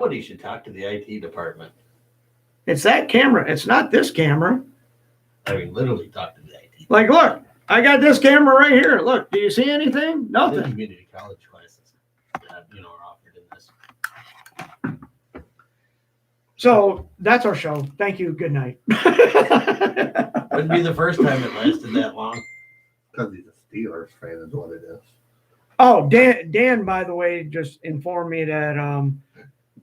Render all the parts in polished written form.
Somebody should talk to the IT department. It's that camera. It's not this camera. I mean, literally talk to the IT. Like, look, I got this camera right here. Look, do you see anything? The Nothing. community college classes, are offered in this. So that's our show. Thank you. Good night. Wouldn't be the first time it lasted that long. Because he's a Steelers fan is what it is. Oh, Dan, by the way, just informed me that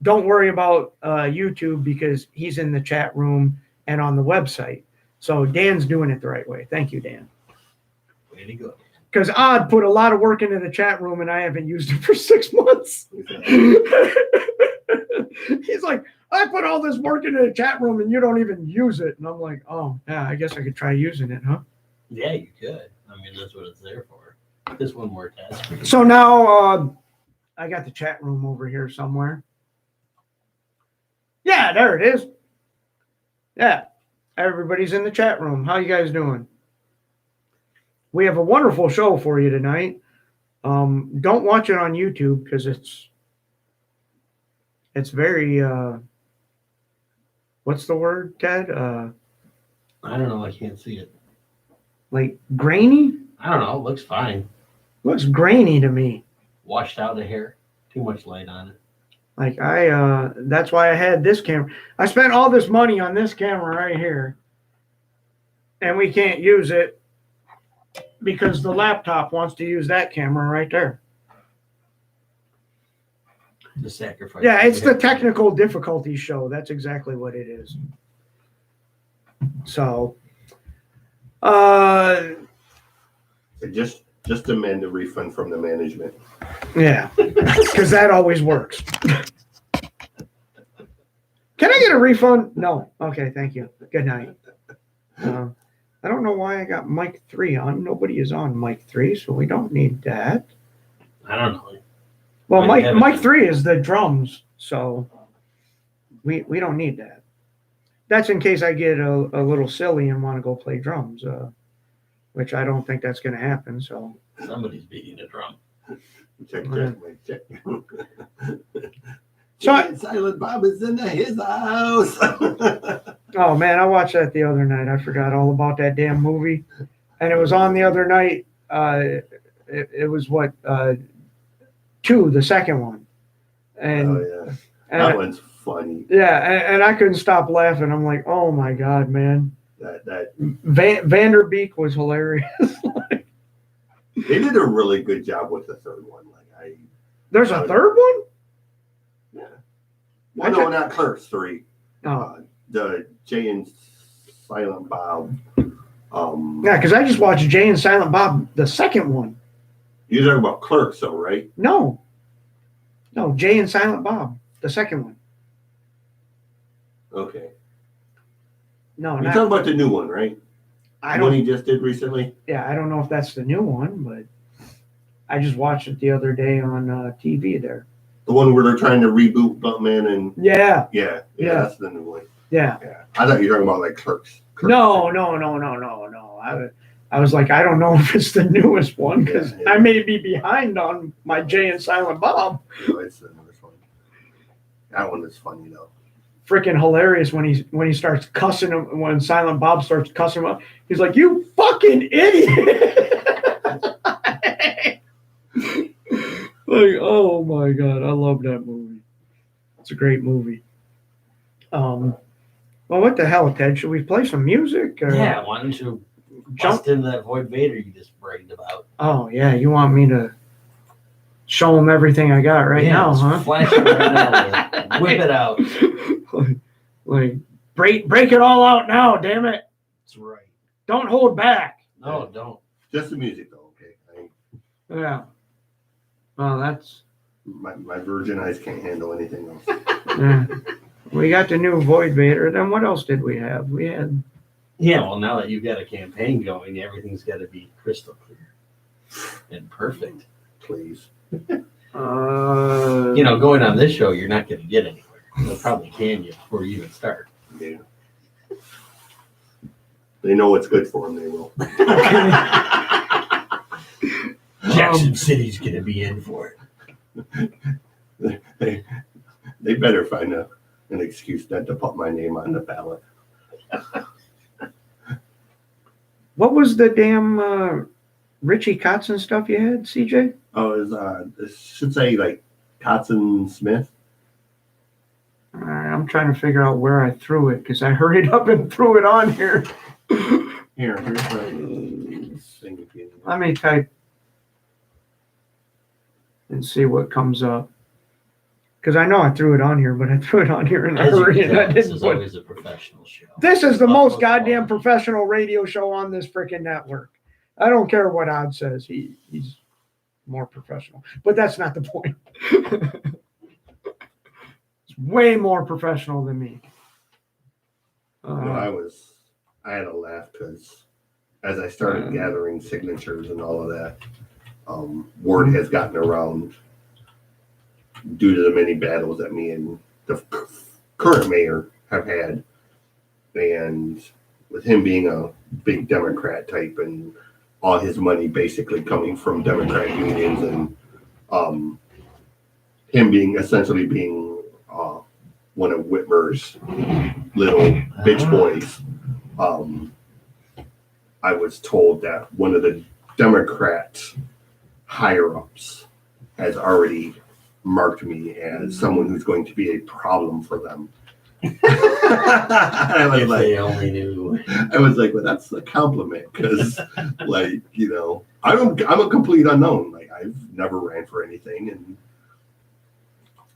don't worry about YouTube because he's in the chat room and on the website. So Dan's doing it the right way. Thank you, Dan. Way to go. Because Odd put a lot of work into the chat room and I haven't used it for 6 months. He's like, I put all this work into the chat room and you don't even use it. And I'm like, oh, yeah, I guess I could try using it, huh? Yeah, you could. I mean, that's what it's there for. Just one more task for you. So now I got the chat room over here somewhere. Yeah, there it is. Yeah, everybody's in the chat room. How you guys doing? We have a wonderful show for you tonight. Don't watch it on YouTube because it's very what's the word, Ted? I don't know. I can't see it. Like grainy? I don't know. It looks fine. Looks grainy to me. Washed out of hair. Too much light on it. Like that's why I had this camera. I spent all this money on this camera right here. And we can't use it because the laptop wants to use that camera right there. The sacrifice. Yeah, it's the technical difficulty show. That's exactly what it is. So, Just demand a refund from the management. yeah, because that always works. Can I get a refund? No. Okay, thank you. Good night. I don't know why I got mic 3 on. Nobody is on mic 3, so we don't need that. I don't know. Well, Might mic 3 is the drums, so we don't need that. That's in case I get a little silly and want to go play drums, which I don't think that's going to happen. So Somebody's beating a drum. Check. So Silent Bob is in his house. oh man, I watched that the other night. I forgot all about that damn movie, and it was on the other night. It was what 2, the second one, and Oh yeah, that one's funny. yeah, and I couldn't stop laughing. I'm like, oh my god, man. That Vanderbeek was hilarious. they did a really good job with the third one. There's a third one? Yeah. Well, no, not Clerks 3. Oh. The Jay and Silent Bob. Yeah, because I just watched Jay and Silent Bob, the second one. You're talking about Clerks, though, right? No, Jay and Silent Bob, the second one. Okay. No, You're not. talking about the new one, right? I The one don't. he just did recently? Yeah, I don't know if that's the new one, but I just watched it the other day on TV there. The one where they're trying to reboot Buttman and Yeah. yeah, that's the new one. Yeah. I thought you were talking about like Clerks. No. I was like, I don't know if it's the newest one because I may be behind on my Jay and Silent Bob. No, it's the newest one. That one is funny though. Freaking hilarious when he starts cussing him, when Silent Bob starts cussing him up. He's like, "You fucking idiot!" Like, oh my god, I love that movie. It's a great movie. Well, what the hell, Ted? Should we play some music? Or Yeah, why don't you bust into that Void Vader you just bragged about? Oh yeah, you want me to show them everything I got right now, huh? Flash it right now. Whip it out. like break it all out now, damn it! That's right. Don't hold back. No, don't. Just the music though, okay? Yeah. Well, that's my virgin eyes can't handle anything else. yeah. We got the new Void Vader. Then what else did we have? We had. Yeah, well, now that you've got a campaign going, everything's got to be crystal clear and perfect. Please. Going on this show, you're not going to get anywhere. They'll probably can you before you even start. Yeah. They know what's good for them. They will. Jackson City's going to be in for it. They better find an excuse not to put my name on the ballot. What was the damn Richie Kotzen stuff you had, CJ? Oh, it should say like Kotzen Smith. I'm trying to figure out where I threw it because I hurried up and threw it on here. Here's my thing again. Let me type and see what comes up. Because I know I threw it on here, but I threw it on here in a As you hurry can and I tell, this didn't is put. always a professional show. This is the Utmost most goddamn quality. professional radio show on this freaking network. I don't care what Odd says. He's more professional. But that's not the point. It's way more professional than me. No, I had a laugh because as I started gathering signatures and all of that, word has gotten around due to the many battles that me and the current mayor have had, and with him being a big Democrat type and all his money basically coming from Democrat unions, and him essentially being one of Whitmer's little bitch boys. I was told that one of the Democrat higher ups has already marked me as someone who's going to be a problem for them. I was If like, they only knew. I was like, well, that's a compliment because, like, you know, I'm a complete unknown. Like, I've never ran for anything, and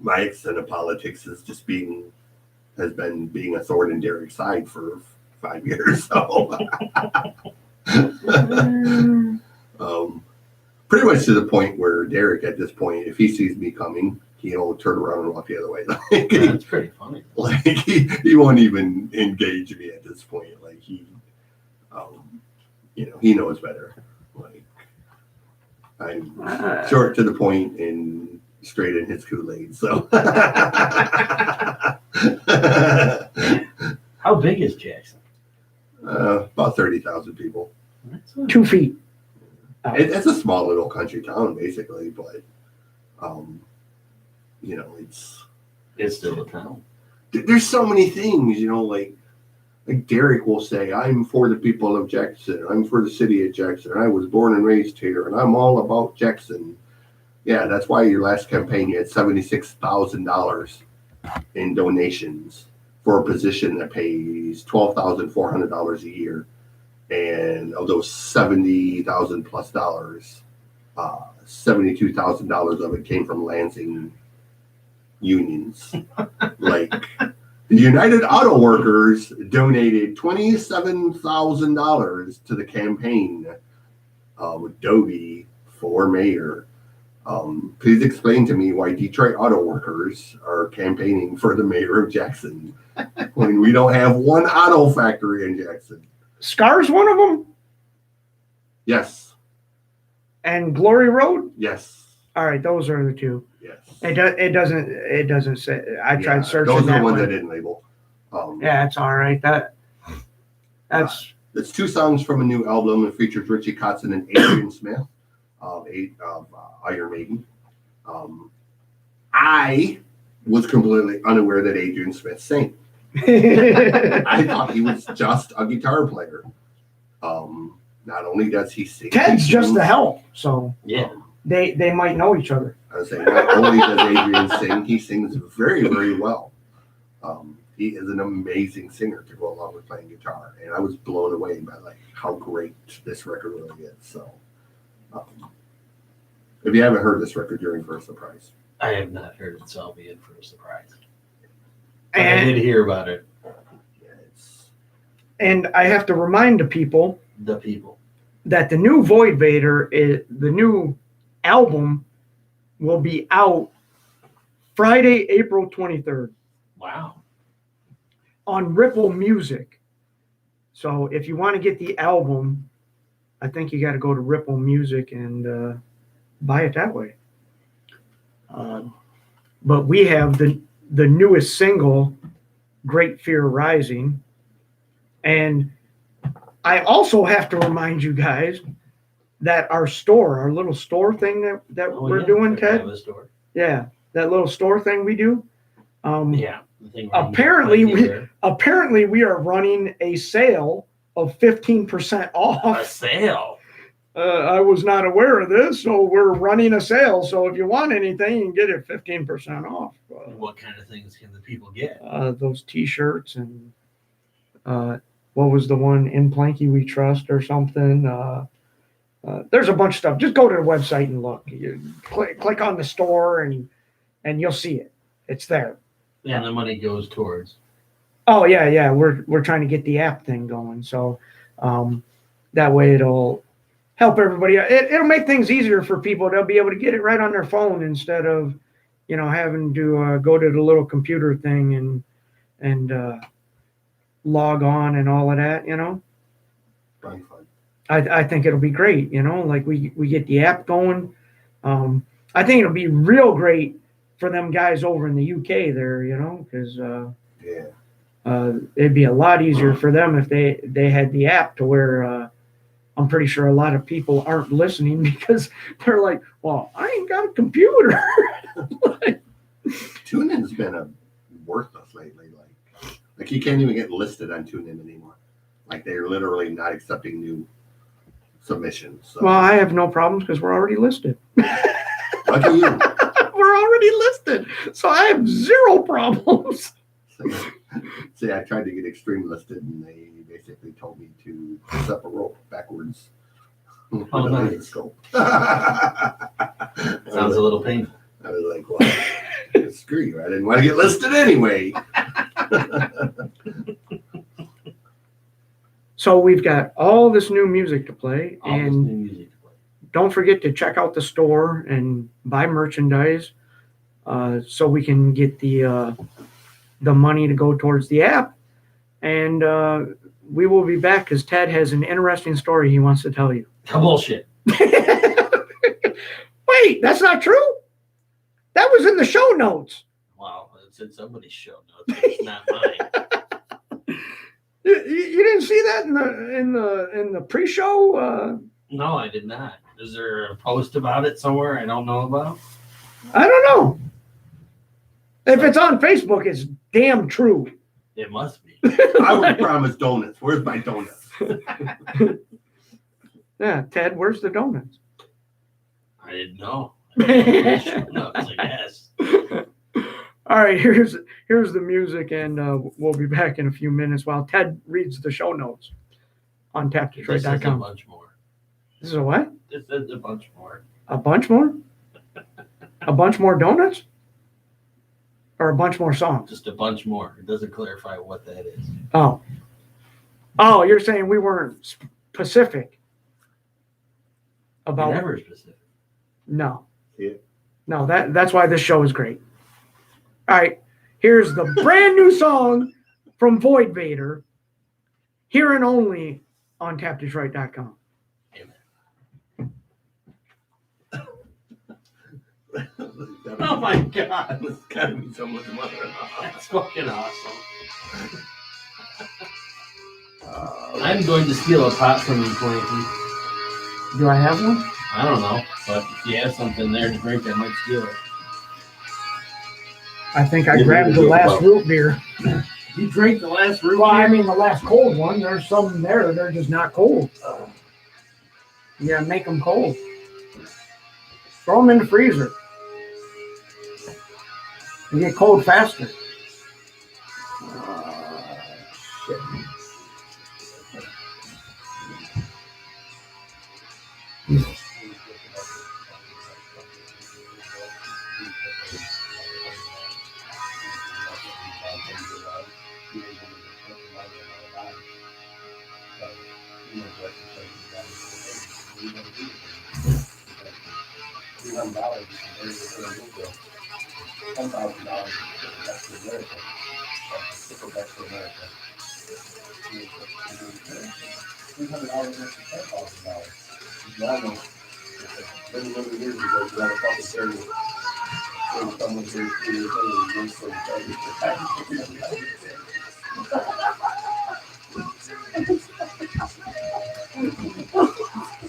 my extent of politics has been being a thorn in Derek's side for 5 years. So, pretty much to the point where Derek, at this point, if he sees me coming, he'll turn around and walk the other way. Like, That's pretty funny. like he won't even engage me at this point. Like he knows better. Like I'm short to the point and straight in his Kool-Aid. So How big is Jackson? about 30,000 people. That's not- 2 feet. It's a small little country town, basically, but It's still a town. there's so many things, like Derek will say, I'm for the people of Jackson. I'm for the city of Jackson. I was born and raised here, and I'm all about Jackson. Yeah, that's why your last campaign you had $76,000 in donations for a position that pays $12,400 a year. And of those $70,000 plus dollars, $72,000 of it came from Lansing unions. Like the United Auto Workers donated $27,000 to the campaign of Dobie for mayor. Please explain to me why Detroit Auto Workers are campaigning for the mayor of Jackson when we don't have one auto factory in Jackson. Scar's one of them? Yes. And Glory Road? Yes. All right, those are the two. Yes. It doesn't say. I tried searching those are that the ones way. I didn't label. Yeah, it's all right. That's It's 2 songs from a new album. It features Richie Kotzen and Adrian Smith, Iron Maiden. I was completely unaware that Adrian Smith sang. I thought he was just a guitar player. Not only does he sing, Ted's just the help, so Yeah. they might know each other. I was saying, not only does Adrian sing, he sings very, very well. He is an amazing singer to go along with playing guitar, and I was blown away by like how great this record really is. So, if you haven't heard this record, you're in for a surprise. I have not heard it, so I'll be in for a surprise. But I And did hear about it. Yeah, it's and I have to remind the people The people. that the new Void Vader the new album will be out Friday, April 23rd Wow. on Ripple Music. So if you want to get the album, I think you got to go to Ripple Music and buy it that way. But we have the newest single, Great Fear Rising. And I also have to remind you guys that our little store thing that Oh, we're yeah, doing, they Ted. have a store. Yeah, that little store thing we do. Yeah. The thing where you Apparently might be there. Apparently we are running a sale of 15% A off. sale. I was not aware of this, so we're running a sale. So if you want anything, you can get it 15% off. What kind of things can the people get? Those T-shirts and what was the one, In Planky We Trust or something. There's a bunch of stuff. Just go to the website and look. You click on the store and you'll see it. It's there. And the money goes towards. Oh yeah. We're trying to get the app thing going, so that way it'll help everybody. It'll make things easier for people. They'll be able to get it right on their phone instead of, having to go to the little computer thing and log on and all of that. Fun. I think it'll be great. Like we get the app going. I think it'll be real great for them guys over in the UK there. Because it'd be a lot easier for them if they had the app to where I'm pretty sure a lot of people aren't listening because they're like, well, I ain't got a computer. TuneIn's been worthless lately. Like you can't even get listed on TuneIn anymore. Like they're literally not accepting new submissions. So. Well, I have no problems because we're already listed. Lucky you. We're already listed, so I have zero problems. See, I tried to get Extreme listed, and they basically told me to press up a rope backwards. Oh, nice. Scope. Sounds a little painful. I was like, well, screw you. I didn't want to get listed anyway. So we've got all this new music to play, and don't forget to check out the store and buy merchandise so we can get the money to go towards the app. And we will be back because Ted has an interesting story he wants to tell you. Bullshit. Wait, that's not true? That was in the show notes. Wow, it's in somebody's show notes. It's not mine. You didn't see that in the pre-show? No, I did not. Is there a post about it somewhere I don't know about? I don't know. If it's on Facebook, it's damn true. It must be. I would promise donuts. Where's my donuts? Yeah, Ted, where's the donuts? I didn't know. No, I guess. All right, here's the music, and we'll be back in a few minutes while Ted reads the show notes on This is a tapdetroit.com. bunch more. This is a what? This is a bunch more. A bunch more? A bunch more donuts? Or a bunch more songs? Just a bunch more. It doesn't clarify what that is. Oh, you're saying we weren't specific about Never specific. No. Yeah. No, that's why this show is great. All right, here's the brand new song from Void Vader, here and only on tapdetroit.com. Oh my God. This gotta be someone's mother. That's fucking awesome. I'm going to steal a pot from you, Planky. Do I have one? I don't know, but if you have something there to drink, I might steal it. I think I grabbed the last root beer. You drank the last root Well, beer? I mean the last cold one. There's some there. They're just not cold. You gotta make them cold. Throw them in the freezer. They get cold faster.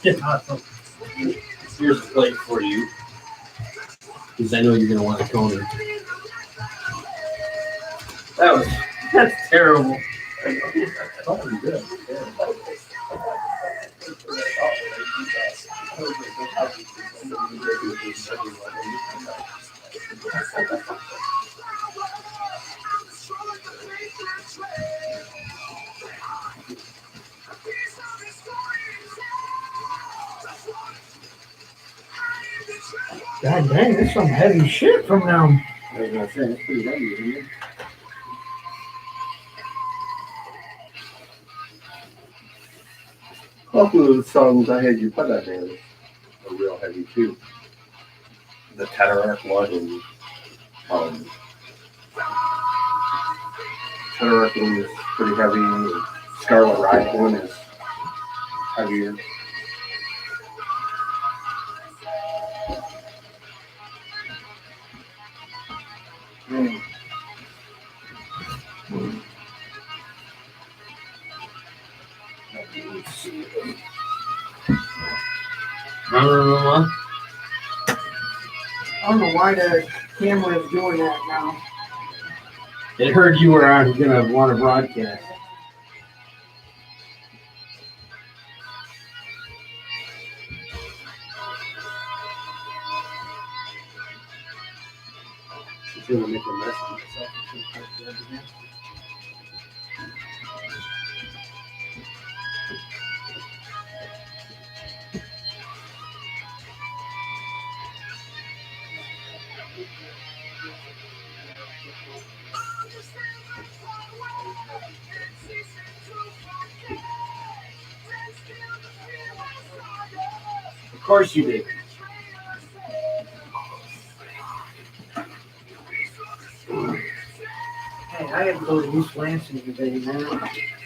Shit. Awesome. Here's a plate for you. Because I know you're going to want a Coney. That's terrible. Something good. God dang, that's some heavy shit from them. I was gonna say, it's pretty heavy, isn't it? A couple of the songs I had you put on there are real heavy too. The Cataract one and Cataract one is pretty heavy. And Scarlet Ride one is heavier. Remember? I don't know why the camera is doing that now. It heard you were gonna want to broadcast. She's gonna make a mess of myself. Of course you did. Hey, I had to go to East Lansing today, man.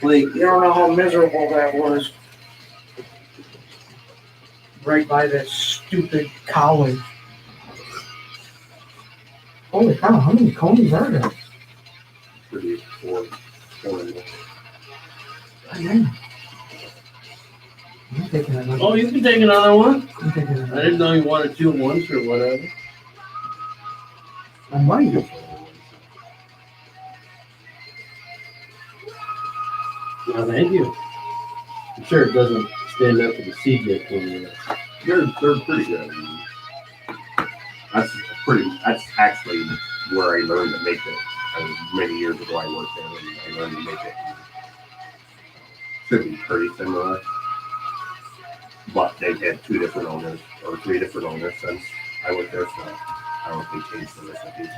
Like, You don't know how miserable that was. Right by that stupid college. Holy cow, how many cones are there? 34. I know. I'm taking another. oh, you can take another one. I'm taking I another. didn't know you wanted two at once or whatever. I might. No, thank you. I'm sure it doesn't stand up to the CJ thing. They're pretty good. That's actually where I learned to make it. Many years ago I worked there and I learned to make it. Should be pretty similar. But they've had 2 different owners or 3 different owners since I was there, so I don't think they changed the recipe.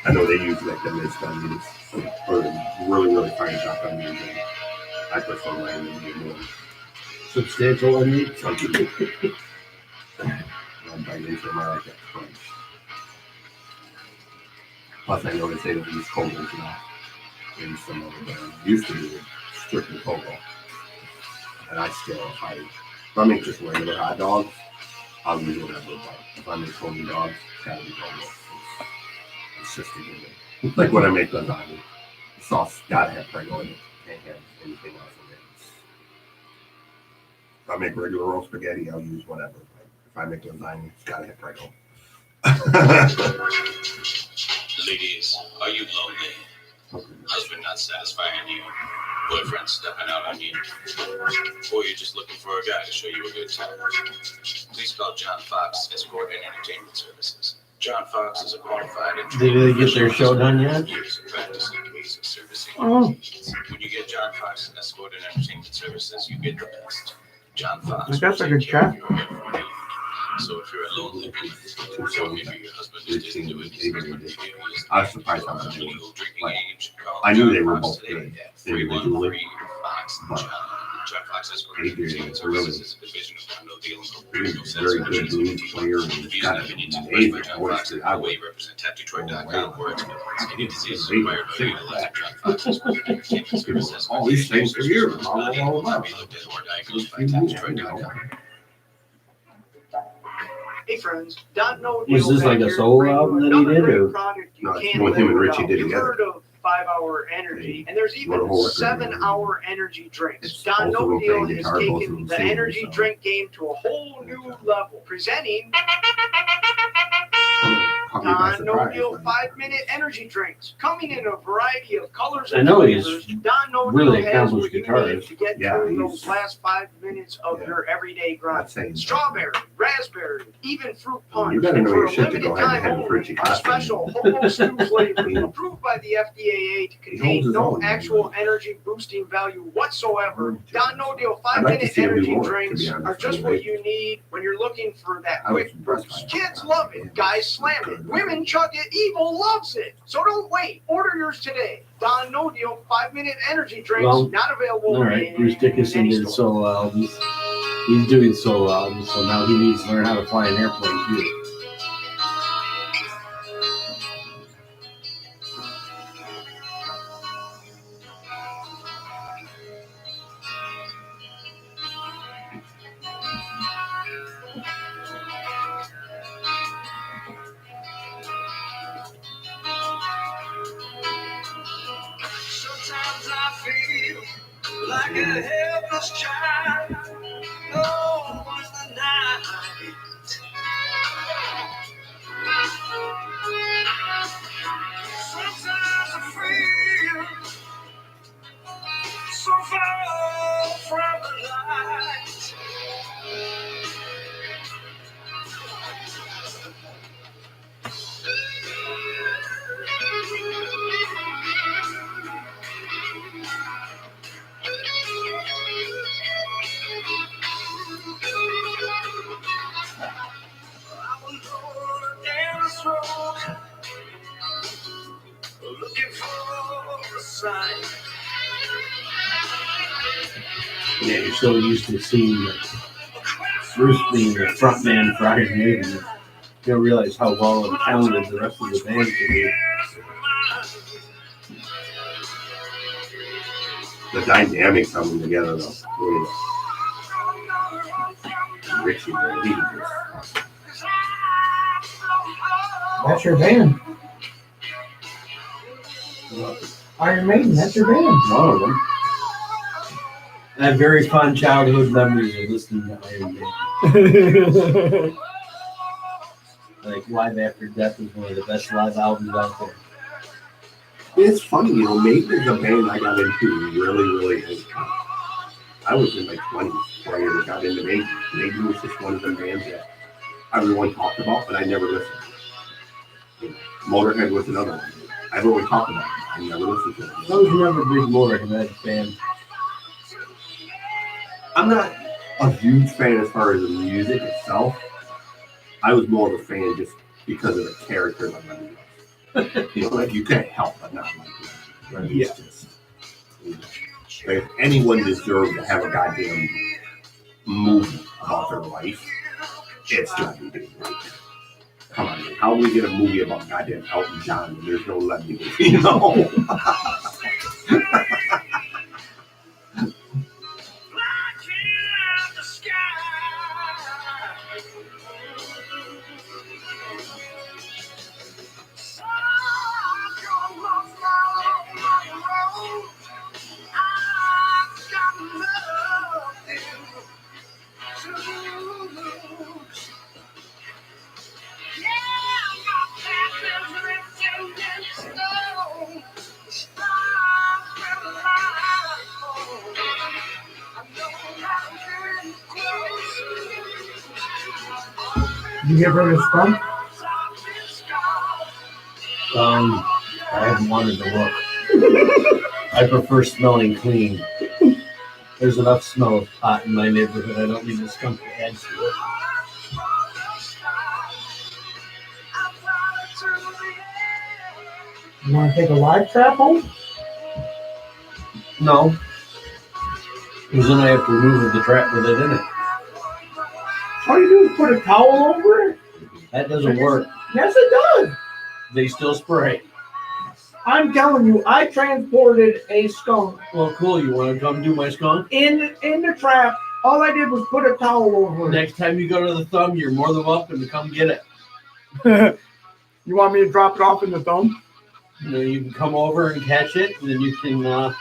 I know they use like the mist onions or really, really fine chopped onions. And I prefer my onion more. Substantial onion. I'm biting into them, I like that crunch. Plus, I noticed they don't use Kogels now. In some of them used to be strictly Kogel. And I still, if I make just regular hot dogs, I'll use whatever. But if I make Kogel dogs, it's gotta be Kogel. It's just a good. Like when I make lasagna, the sauce gotta have Prego in it. Can't have anything else in it. If I make regular roast spaghetti, I'll use whatever. But if I make lasagna, it's gotta have Prego. Ladies, are you lonely? Husband not satisfying you? Boyfriend stepping out on you? Or you're just looking for a guy to show you a good time? Please call John Fox Escort and Entertainment Services. John Fox is a qualified and Did they get their show done yet? Years of practice and ways of servicing Oh. needs. When you get John Fox Escort and Entertainment Services, you get the best. John Fox. That's will a good take care of chat. your every need. So if you're a lonely woman, or maybe your husband just didn't do it, his husband is I was surprised how much they were. legal drinking Like, age, call I knew they John were Fox both today good at individually, 313 Fox but John Fox Escort AJ Entertainment is really Services is a division of Condo Deal and He's Corporation a very good blues player and he's got an amazing voice that I would represent go TapDetroit.com or away. any disease He's acquired by amazing. utilizing John Fox Escort Entertainment Services. All these things for years. Not able to be looked at or diagnosed by TapDetroit.com. Hey friends, don't know. Was this like a solo album that he did, or? No, it's what him and Richie did together. 5-hour energy, and there's even What a 7-hour energy drinks. It's Don both of No them Deal playing has guitar, both of taken them the singing, energy so. drink game to a whole new level. Presenting Caught me by Don No surprise. Deal 5-minute energy drinks, coming in a variety of colors I and know he's flavors. Don No really Deal has accomplished what you need guitarist. to get Yeah, through he's- those last 5 minutes of Yeah. your everyday grind. Not saying Strawberry, raspberry, even fruit punch. You better And know for your a shit to go limited head to time head for only, Richie a Costa. special homo stew flavor Mm. approved by the FDA to He holds contain his no own. actual energy boosting value whatsoever. Don No Deal I'd like to 5-minute see him do energy more, to drinks be honest. are just I what mean, you need when you're looking for that I was quick impressed boost. by it. Kids love it, guys slam it, women chug it, evil loves it. So don't wait, order yours today. Don No Deal 5-minute energy drinks, Well, not available All right, in Bruce Dickinson any did store. solo albums. He's doing solo albums, so now he needs to learn how to fly an airplane too. Sometimes I feel like a helpless child. Oh, in the night. Sometimes I feel so far from the light. I was going down this road, looking for a sign. Yeah, you're so used to seeing Bruce being the front man for Iron Maiden. You don't realize how well and talented the rest of the band can be. The dynamics coming together, though. Really. Richie, man, he just. That's your band. Iron Maiden, that's your band. One of them. I have very fond childhood memories of listening to Iron Maiden. Like Live After Death is one of the best live albums out there. It's funny, you know, Maiden is a band I got into really late. I was in my 20s when I got into Maiden. Maiden was just one of the bands that everyone talked about, but I never listened. Motorhead was another one. Everyone talked about it. I never listened to it. I was never a big Motorhead fan. I'm not a huge fan as far as the music itself. I was more of a fan just because of the character of the movie. You know, like you can't help but not like it. Right? Yeah. It's just, like, if anyone deserved to have a goddamn movie about their life, it's Johnny Depp. Come on, man. How do we get a movie about goddamn Elton John when there's no Lemmy? You know? You give her a skunk? I haven't wanted to look. I prefer smelling clean. There's enough smell of pot in my neighborhood. I don't need a skunk to add to it. You want to take a live trap home? No. Because then I have to remove the trap with it in it. All you do is put a towel over it? That doesn't work. Yes, it does. They still spray. I'm telling you, I transported a skunk Well, cool. You want to come do my skunk? in the trap. All I did was put a towel over it. Next time you go to the thumb, you're more than welcome to come get it. You want me to drop it off in the thumb? And then you can come over and catch it, and then you can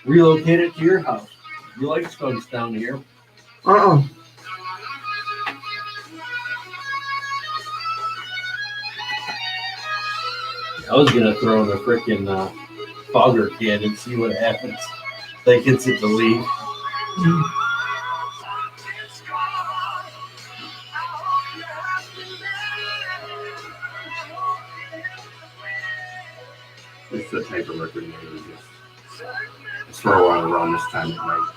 relocate it to your house. You like skunks down here? Uh-uh. I was gonna throw in a freaking fogger can and see what happens. That gets it to leave. It's the type of record that you just throw on around this time at night.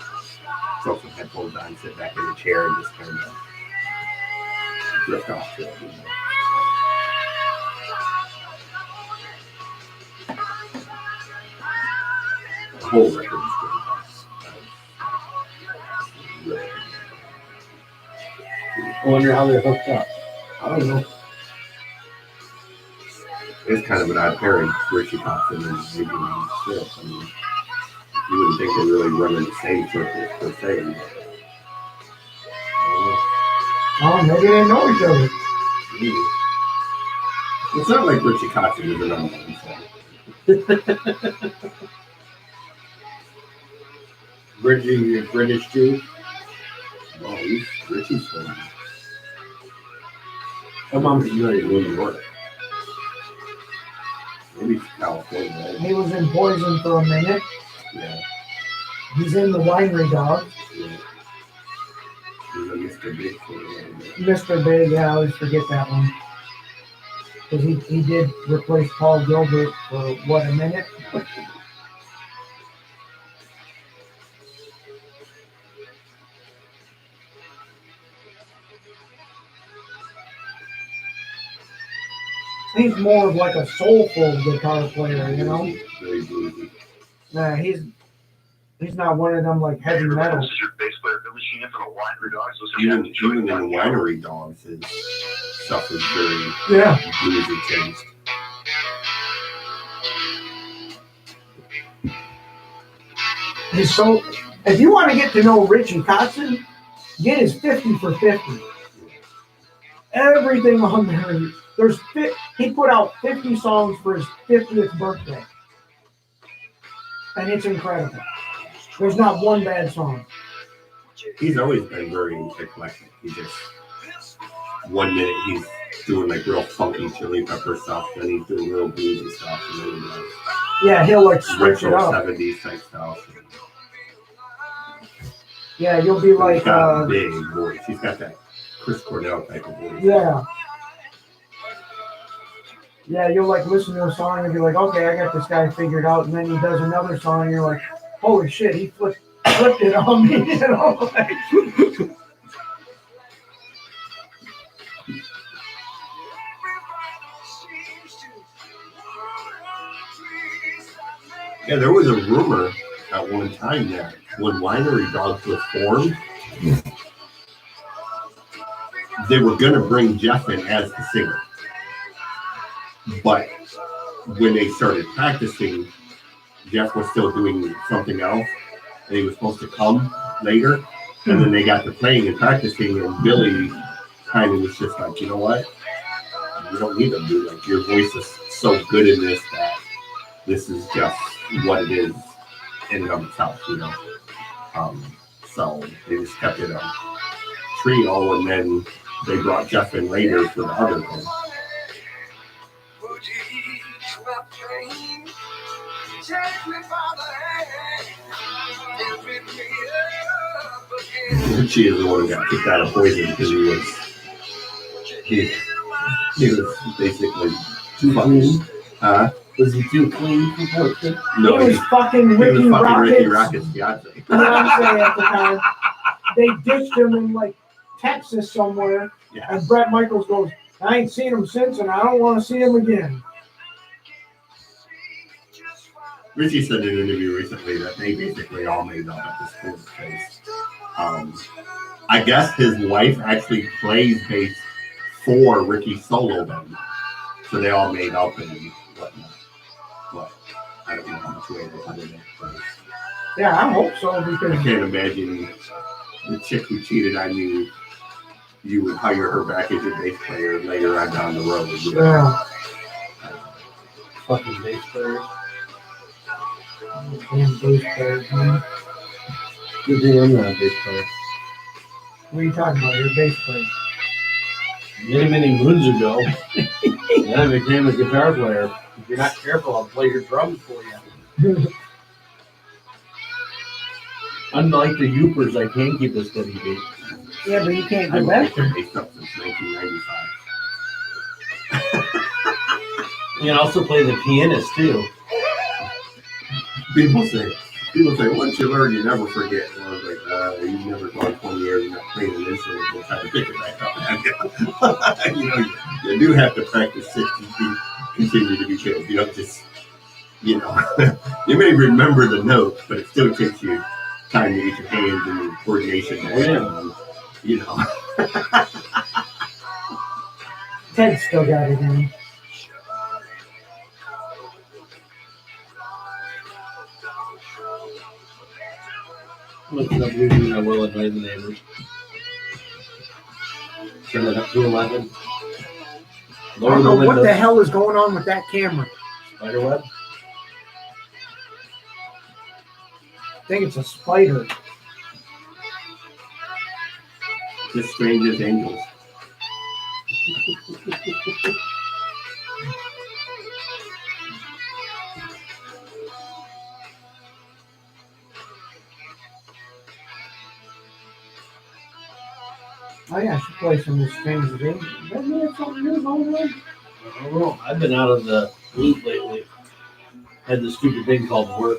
Throw some headphones on, sit back in the chair, and just kind of drift off to it. You know? The whole record is great. I wonder how they're hooked up. I don't know. It's kind of an odd pairing, Richie Kotzen and Ziggy Stardust. I mean, you wouldn't think they really run in the same circles per se. But, Oh, maybe they know each other. it's not like Richie Kotzen is an unknown. Bridgie, you're British too? Well, Richie's from Come on, New York. Maybe California. Right? He was in Poison for a minute. Yeah. He's in the Winery Dogs. Yeah. He's a Mr. Big for a little bit. Mr. Big, yeah, I always forget that one. Because he did replace Paul Gilbert for, what, a minute? He's more of like a soulful guitar player, you know? Very bluesy. Nah, he's not one of them like heavy metal. This is your bass player, Billy Sheehan from the Winery Dogs. Even in the Winery Dogs, his stuff is very Yeah. bluesy taste. He's so. If you want to get to know Richie Kotzen, get his 50 for 50. Everything on there. He put out 50 songs for his 50th birthday. And it's incredible. There's not one bad song. He's always been very eclectic. He just, one minute he's doing like real funky chili pepper stuff, then he's doing real bluesy stuff, and then he does Yeah, he'll like switch it retro up. 70s type stuff. Yeah, you'll be like, He's got a big voice. He's got that Chris Cornell type of voice. yeah. Yeah, you'll like listen to a song and be like, okay, I got this guy figured out. And then he does another song and you're like, holy shit, he flipped it on me. You know? Like, Yeah, there was a rumor at one time that when Winery Dogs was formed, they were going to bring Jeff in as the singer. But when they started practicing, Jeff was still doing something else, and he was supposed to come later. And then they got to playing and practicing, and Billy kind of was just like, you know what? You don't need to do like your voice is so good in this that this is just what it is in and of itself, you know. So they just kept it a trio, and then they brought Jeff in later for the other thing. She is the one who got kicked out of Poison because he was basically Too clean? was he too clean for Poison? no, he was fucking he was Ricky fucking Ricky Rockets. Rockets fiance. Beyonce at the time. They ditched him in like Texas somewhere. Yeah. And Bret Michaels goes, I ain't seen him since and I don't want to see him again. Richie said in an interview recently that they basically all made up at this point because I guess his wife actually plays bass for Ricky solo then. So they all made up and whatnot. But I don't know how much weight they put in it. But Yeah, I hope so I because can't imagine the chick who cheated on you, you would hire her back as your bass player later on down the road. You know? yeah. fucking bass players. Damn bass players, man. Good thing I'm not a bass player. What are you talking about? You're a bass player. Many moons ago, and I became a guitar player. If you're not careful, I'll play your drums for you. Unlike the Youpers, I can keep a steady beat. Yeah, but you can't I've go been back there. bass up since 1995. You can also play the pianist too. People say, once you learn, you never forget. And I was like, you've never gone 20 years and not playing an instrument and try to pick it back up. You do have to practice 60 feet, continue to be chilled. You don't just, you may remember the notes, but it still takes you time to get your hands and your coordination. Ted still got it in him. Looking up using I will annoy the neighbors. Turn it up to 11. I Lower don't the know what windows. the hell is going on with that camera. Spiderweb. I think it's a spider. Just strange as angels. Oh yeah, I should play some of this Stranger Things. Doesn't he have something new going on? I don't know. I've been out of the loop lately. Had this stupid thing called work.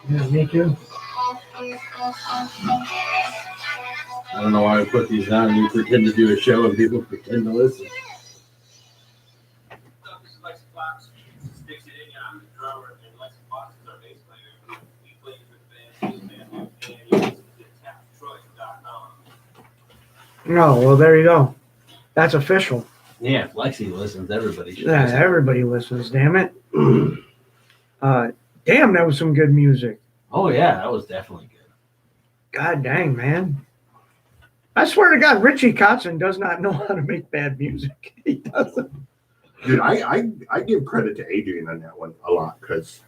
Yeah, me too. I don't know why I put these on. You pretend to do a show and people pretend to listen. No, well there you go. That's official. Yeah, if Lexi listens, everybody should Yeah, listen. everybody listens, damn it. Damn, that was some good music. Oh yeah, that was definitely good. God dang, man. I swear to God, Richie Kotzen does not know how to make bad music. He doesn't. Dude, I give credit to Adrian on that one a lot because,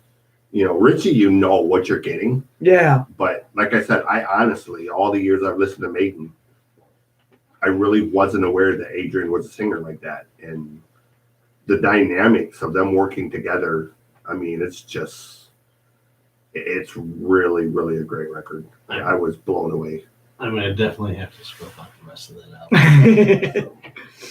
Richie, you know what you're getting. Yeah. But like I said, I honestly, all the years I've listened to Maiden, I really wasn't aware that Adrian was a singer like that. And the dynamics of them working together, I mean, it's really, really a great record. I was blown away. I'm gonna definitely have to scroll up the rest of that album.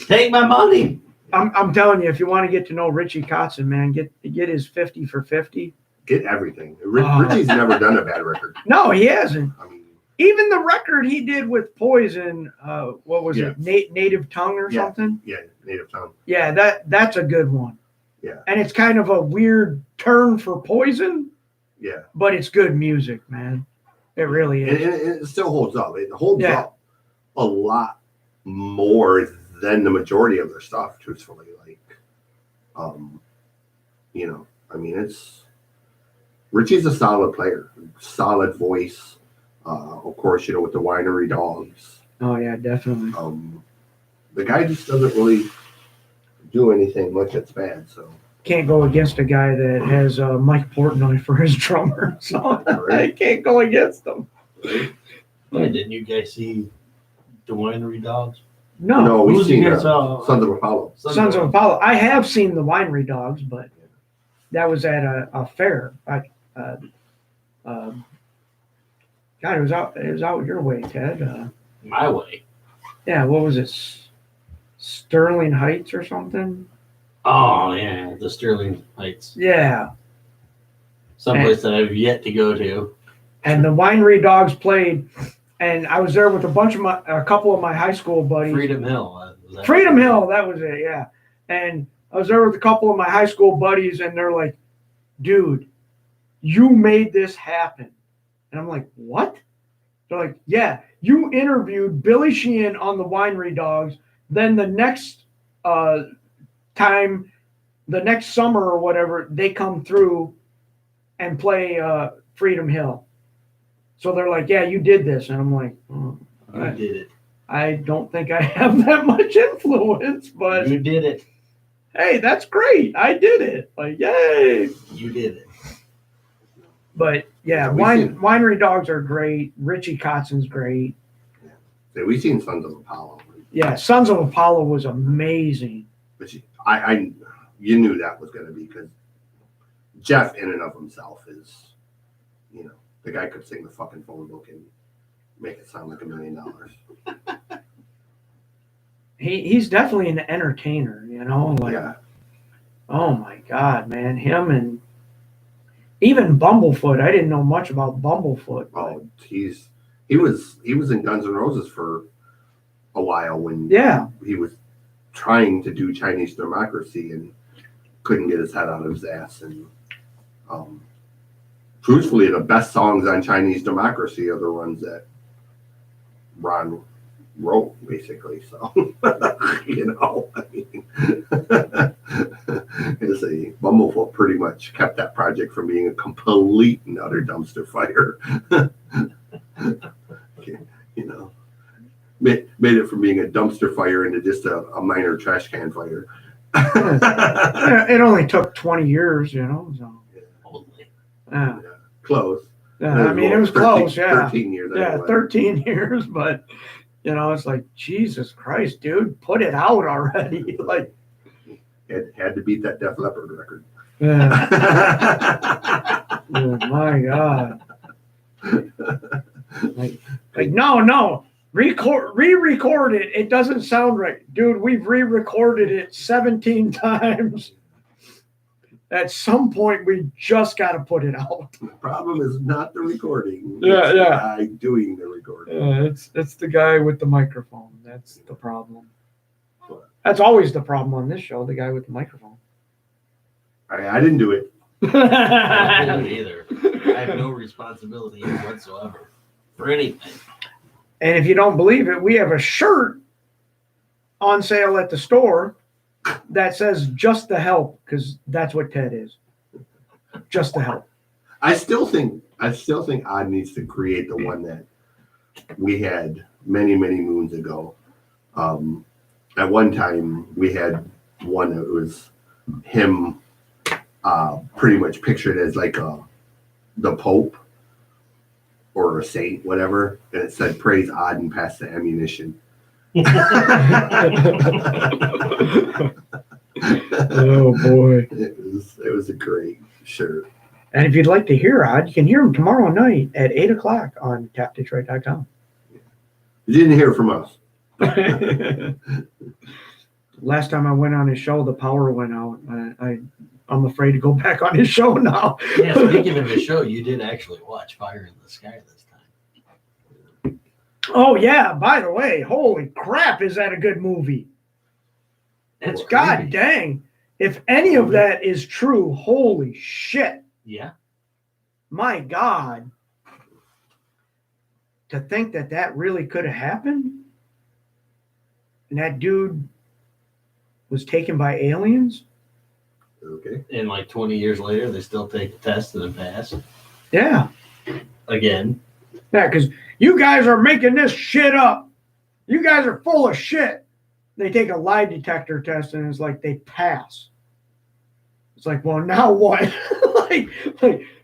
Take my money. I'm telling you, if you want to get to know Richie Kotzen, man, get his 50 for 50. Get everything. Richie's never done a bad record. No, he hasn't. I mean, Even the record he did with Poison, what was Yeah. it? Native Tongue or Yeah. something? yeah, Native Tongue. Yeah, that's a good one. Yeah. And it's kind of a weird turn for Poison, Yeah. but it's good music, man. It really And is. it still holds up. It holds Yeah. up a lot more than the majority of their stuff, truthfully. Like, I mean, Richie's a solid player, solid voice. Of course, with the Winery Dogs. Oh, yeah, definitely. The guy just doesn't really do anything much that's bad. So, Can't go against a guy that has Mike Portnoy for his drummer. So I can't go against him. Yeah, didn't you guys see the Winery Dogs? No. we've who's seen you guys saw? Sons of Apollo. Sons of Apollo. I have seen the Winery Dogs, but that was at a fair. God, it was out your way, Ted. My way. Yeah, what was it? Sterling Heights or something? Oh yeah, the Sterling Heights. Yeah. Someplace that I've yet to go to. And the Winery Dogs played, and I was there with a couple of my high school buddies. Freedom Hill. Was that Freedom Hill, that was it, yeah. And I was there with a couple of my high school buddies, and they're like, dude, you made this happen. And I'm like, what? They're like, yeah, you interviewed Billy Sheehan on the Winery Dogs. Then the next time, the next summer or whatever, they come through and play Freedom Hill. So they're like, yeah, you did this. And I'm like, You did it. I don't think I have that much influence, but You did it. hey, that's great. I did it. Like, yay. You did it. But yeah, Yeah, we've seen- winery dogs are great. Richie Kotzen's great. Yeah, we've seen Sons of Apollo. Yeah, Sons of Apollo was amazing. But you knew that was going to be because Jeff in and of himself is, the guy could sing the fucking phone book and make it sound like $1 million. He's definitely an entertainer, like, Yeah. oh my God, man. Him and even Bumblefoot. I didn't know much about Bumblefoot. Oh, he was in Guns N' Roses for a while when Yeah. he was trying to do Chinese Democracy and couldn't get his head out of his ass. And truthfully, the best songs on Chinese Democracy are the ones that Ron wrote, basically. So, I mean, Bumblefoot pretty much kept that project from being a complete and utter dumpster fire. Made it from being a dumpster fire into just a minor trash can fire. It only took 20 years, So. Only. Yeah. Close. I mean, it was close, yeah. 13 years. Yeah, anyway. 13 years, but, it's like, Jesus Christ, dude, put it out already. Like, Had to beat that Def Leppard record. yeah. Oh, my God. Like no. Re-record it. It doesn't sound right. Dude, we've re-recorded it 17 times. At some point, we just got to put it out. The problem is not the recording. Yeah, it's the yeah. guy doing the recording. Yeah, it's the guy with the microphone. That's the problem. That's always the problem on this show, the guy with the microphone. I didn't do it. I don't do it either. I have no responsibility whatsoever for anything. And if you don't believe it, we have a shirt on sale at the store that says "Just the Help" because that's what Ted is. Just the help. I still think Odd needs to create the one that we had many moons ago. At one time, we had one that was him, pretty much pictured as like the Pope or a saint, whatever, and it said "Praise Odd and pass the ammunition." Oh boy! It was a great shirt. And if you'd like to hear Odd, you can hear him tomorrow night at 8:00 on tapdetroit.com. You didn't hear from us. Last time I went on his show, the power went out. I'm afraid to go back on his show now. Yeah, speaking of the show, you did actually watch Fire in the Sky this time. Oh yeah, by the way, holy crap, is that a good movie? It's God creepy. dang. If any of that is true, holy shit. Yeah. My God. To think that really could have happened? And that dude was taken by aliens? Okay. And like 20 years later, they still take the test and then pass Yeah. again. Yeah, because you guys are making this shit up. You guys are full of shit. They take a lie detector test and it's like they pass. It's like, well, now what? like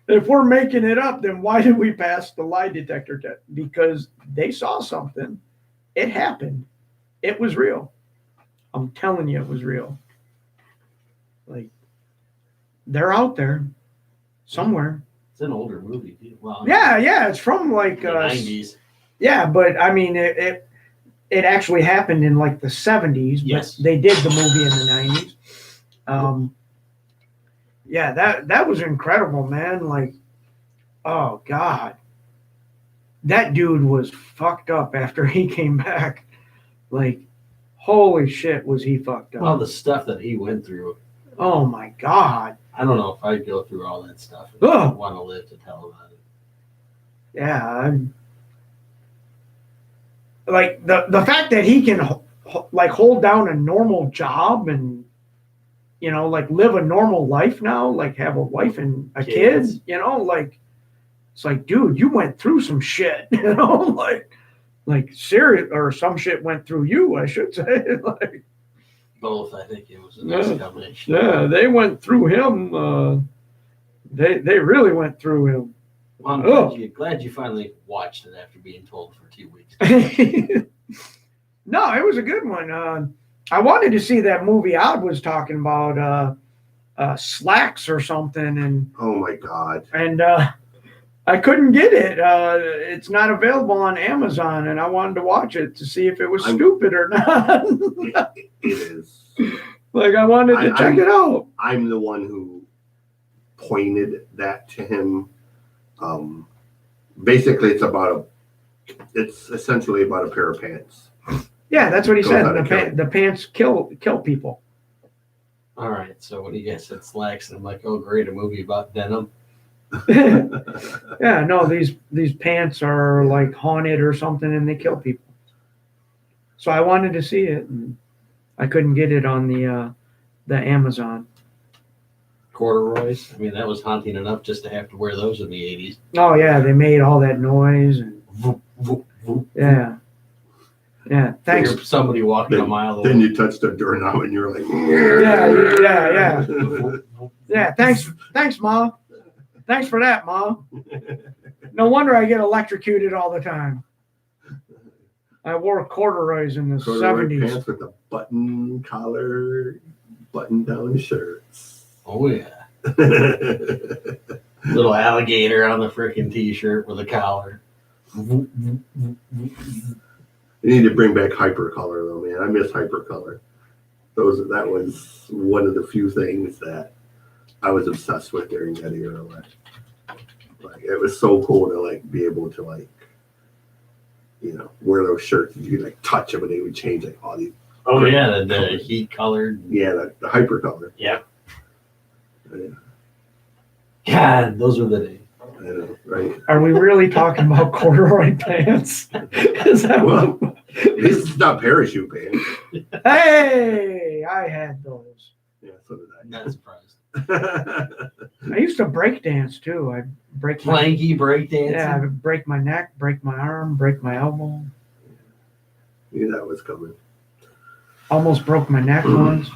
if we're making it up, then why did we pass the lie detector test? Because they saw something. It happened. It was real. I'm telling you, it was real. Like, they're out there somewhere. It's an older movie, too. Well, Yeah, it's from like the 90s. Yeah, but I mean, it actually happened in like the 70s. Yes. But they did the movie in the 90s. Yeah, that was incredible, man. Like, oh God, that dude was fucked up after he came back. Like, holy shit, was he fucked up? Well, the stuff that he went through. Oh my God. I don't know if I'd go through all that stuff. If Ugh. I want to live to tell about it. Yeah. Like the fact that he can like hold down a normal job and like live a normal life now, like have a wife and a Kids. kid, like it's like, dude, you went through some shit, like serious, or some shit went through you, I should say. Like, Both, I think it was a nice combination. Yeah, they went through him. They really went through him. Well, I'm Oh. glad you finally watched it after being told for 2 weeks. No, it was a good one. I wanted to see that movie Odd was talking about, Slacks or something, Oh my God. and I couldn't get it. It's not available on Amazon, and I wanted to watch it to see if it was stupid or not. It is. Like, I wanted to check it out. I'm the one who pointed that to him. Basically, it's essentially about a pair of pants. Yeah, that's what he Goes said. out of The pants kill people. All right, so when you guys said Slacks, and I'm like, oh, great, a movie about denim. Yeah, no, these pants are like haunted or something, and they kill people. So I wanted to see it, and I couldn't get it on the Amazon. Corduroys. I mean, that was haunting enough just to have to wear those in the 80s. Oh yeah, they made all that noise, and yeah. Thanks. Hear somebody walking a mile away. Then you touched a doorknob and you're like, Yeah. Thanks, Ma. Thanks for that, Ma. No wonder I get electrocuted all the time. I wore corduroys in the corduroy 70s. pants with the button collar, button down shirts. Oh yeah. Little alligator on the freaking t-shirt with a collar. You need to bring back hypercolor though, man. I miss hypercolor. That was one of the few things that I was obsessed with during that era. Like it was so cool to like be able to like, wear those shirts and you could like touch them and they would change like all these. Oh yeah, the heat colored. Yeah, the hypercolor. Yep. Yeah, God, those were the days. I know, right? Are we really talking about corduroy pants? Is that Well, what? this is not parachute pants. Hey, I had those. Yeah, so did Not surprised. I. I used to break dance too. I break my Planky breakdancing. I would break my neck, break my arm, break my elbow. Knew that was coming. Almost broke my neck once.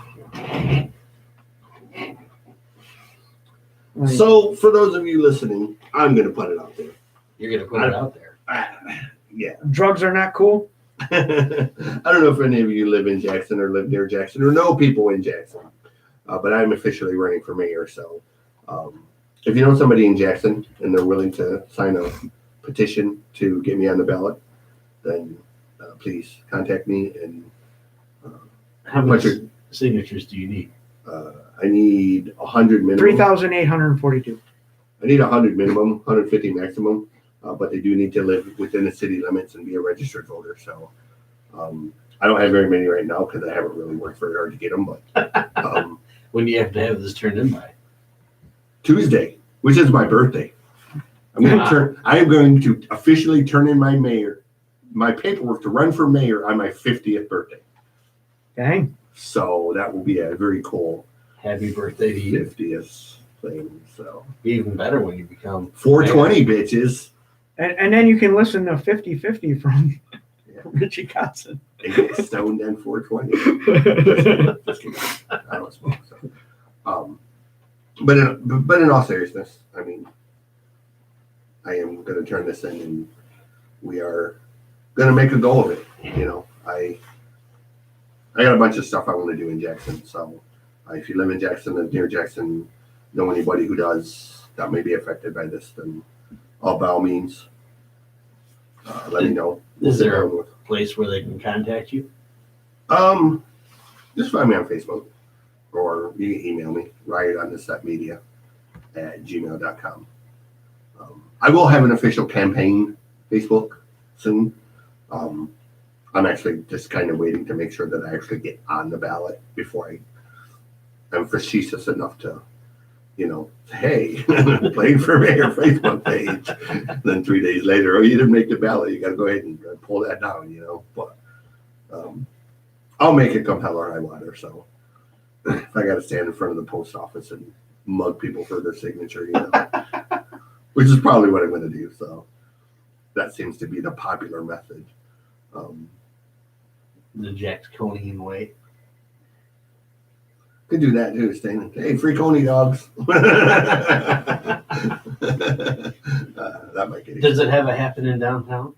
Like, So, for those of you listening, I'm going to put it out there. You're gonna put it out there. Yeah. drugs are not cool. I don't know if any of you live in Jackson or live near Jackson or know people in Jackson, but I'm officially running for mayor. So, if you know somebody in Jackson and they're willing to sign a petition to get me on the ballot, then please contact me. And How much signatures do you need? I need 100 minimum. 3,842. I need 100 minimum, 150 maximum, but they do need to live within the city limits and be a registered voter. So I don't have very many right now because I haven't really worked very hard to get them. But When do you have to have this turned in by? Tuesday, which is my birthday, I am going to officially turn in my paperwork to run for mayor on my 50th birthday. Dang. So that will be a very cool Happy birthday to you. 50th thing. So Even better when you become 420 bitches. And then you can listen to 50-50 from Richie Kotzen. And get stoned on 420. Just kidding. I don't smoke. So. But in all seriousness, I mean, I am going to turn this in, and we are going to make a go of it. I got a bunch of stuff I want to do in Jackson. So if you live in Jackson and near Jackson, know anybody who does that may be affected by this, then all by all means, let me know. Is there a place where they can contact you? Just find me on Facebook, or you can email me, riotondthesetmedia@gmail.com. I will have an official campaign Facebook soon. I'm actually just kind of waiting to make sure that I actually get on the ballot before I'm facetious enough to, hey, playing for mayor Facebook page. Then 3 days later, you didn't make the ballot. You got to go ahead and pull that down, But I'll make it come hell or high water. So if I got to stand in front of the post office and mug people for their signature, which is probably what I'm going to do. So that seems to be the popular method. The Jacksonian way. Could do that too, Stan. Hey, free coney dogs. That might get Does it have a happening downtown?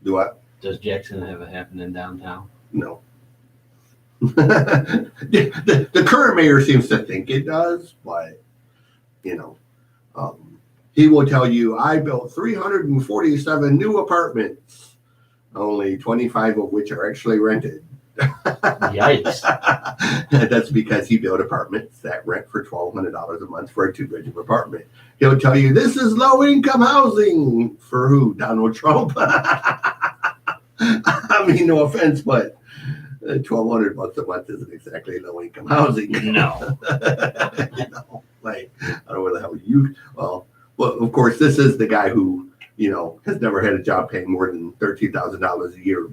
Do what? Does Jackson have a happening downtown? No. The current mayor seems to think it does, but he will tell you, I built 347 new apartments, only 25 of which are actually rented. Yikes. That's because he built apartments that rent for $1,200 a month for a 2-bedroom apartment. He'll tell you this is low-income housing for who? Donald Trump. I mean, no offense, but $1,200 a month isn't exactly low-income housing. No. Like, I don't know where the hell well, of course, this is the guy who, has never had a job paying more than $13,000 a year,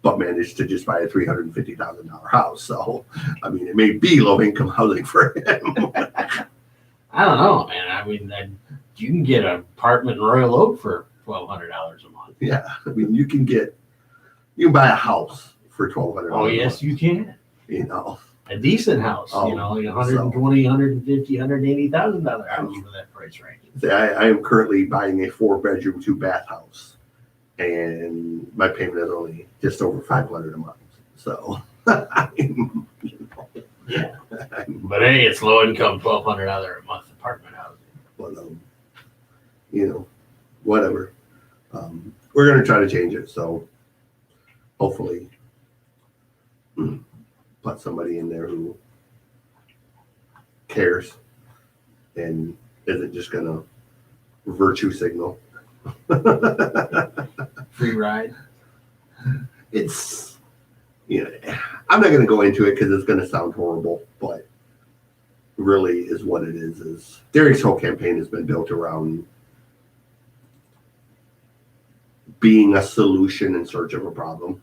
but managed to just buy a $350,000 house. So, I mean, it may be low-income housing for him. I don't know, man. I mean, you can get an apartment in Royal Oak for $1,200 a month. Yeah, I mean, you can buy a house for $1,200. Oh, yes, you can. A decent house, like $120,000, $150,000, $180,000 house for that price range. I am currently buying a 4-bedroom, 2-bath house, and my payment is only just over $500 a month. So, yeah. But hey, it's low income, $1,200 a month apartment housing. But whatever. We're gonna try to change it. So, hopefully, put somebody in there who cares and isn't just gonna virtue signal. Free ride. It's I'm not gonna go into it because it's gonna sound horrible, but really is what it is Derek's whole campaign has been built around being a solution in search of a problem.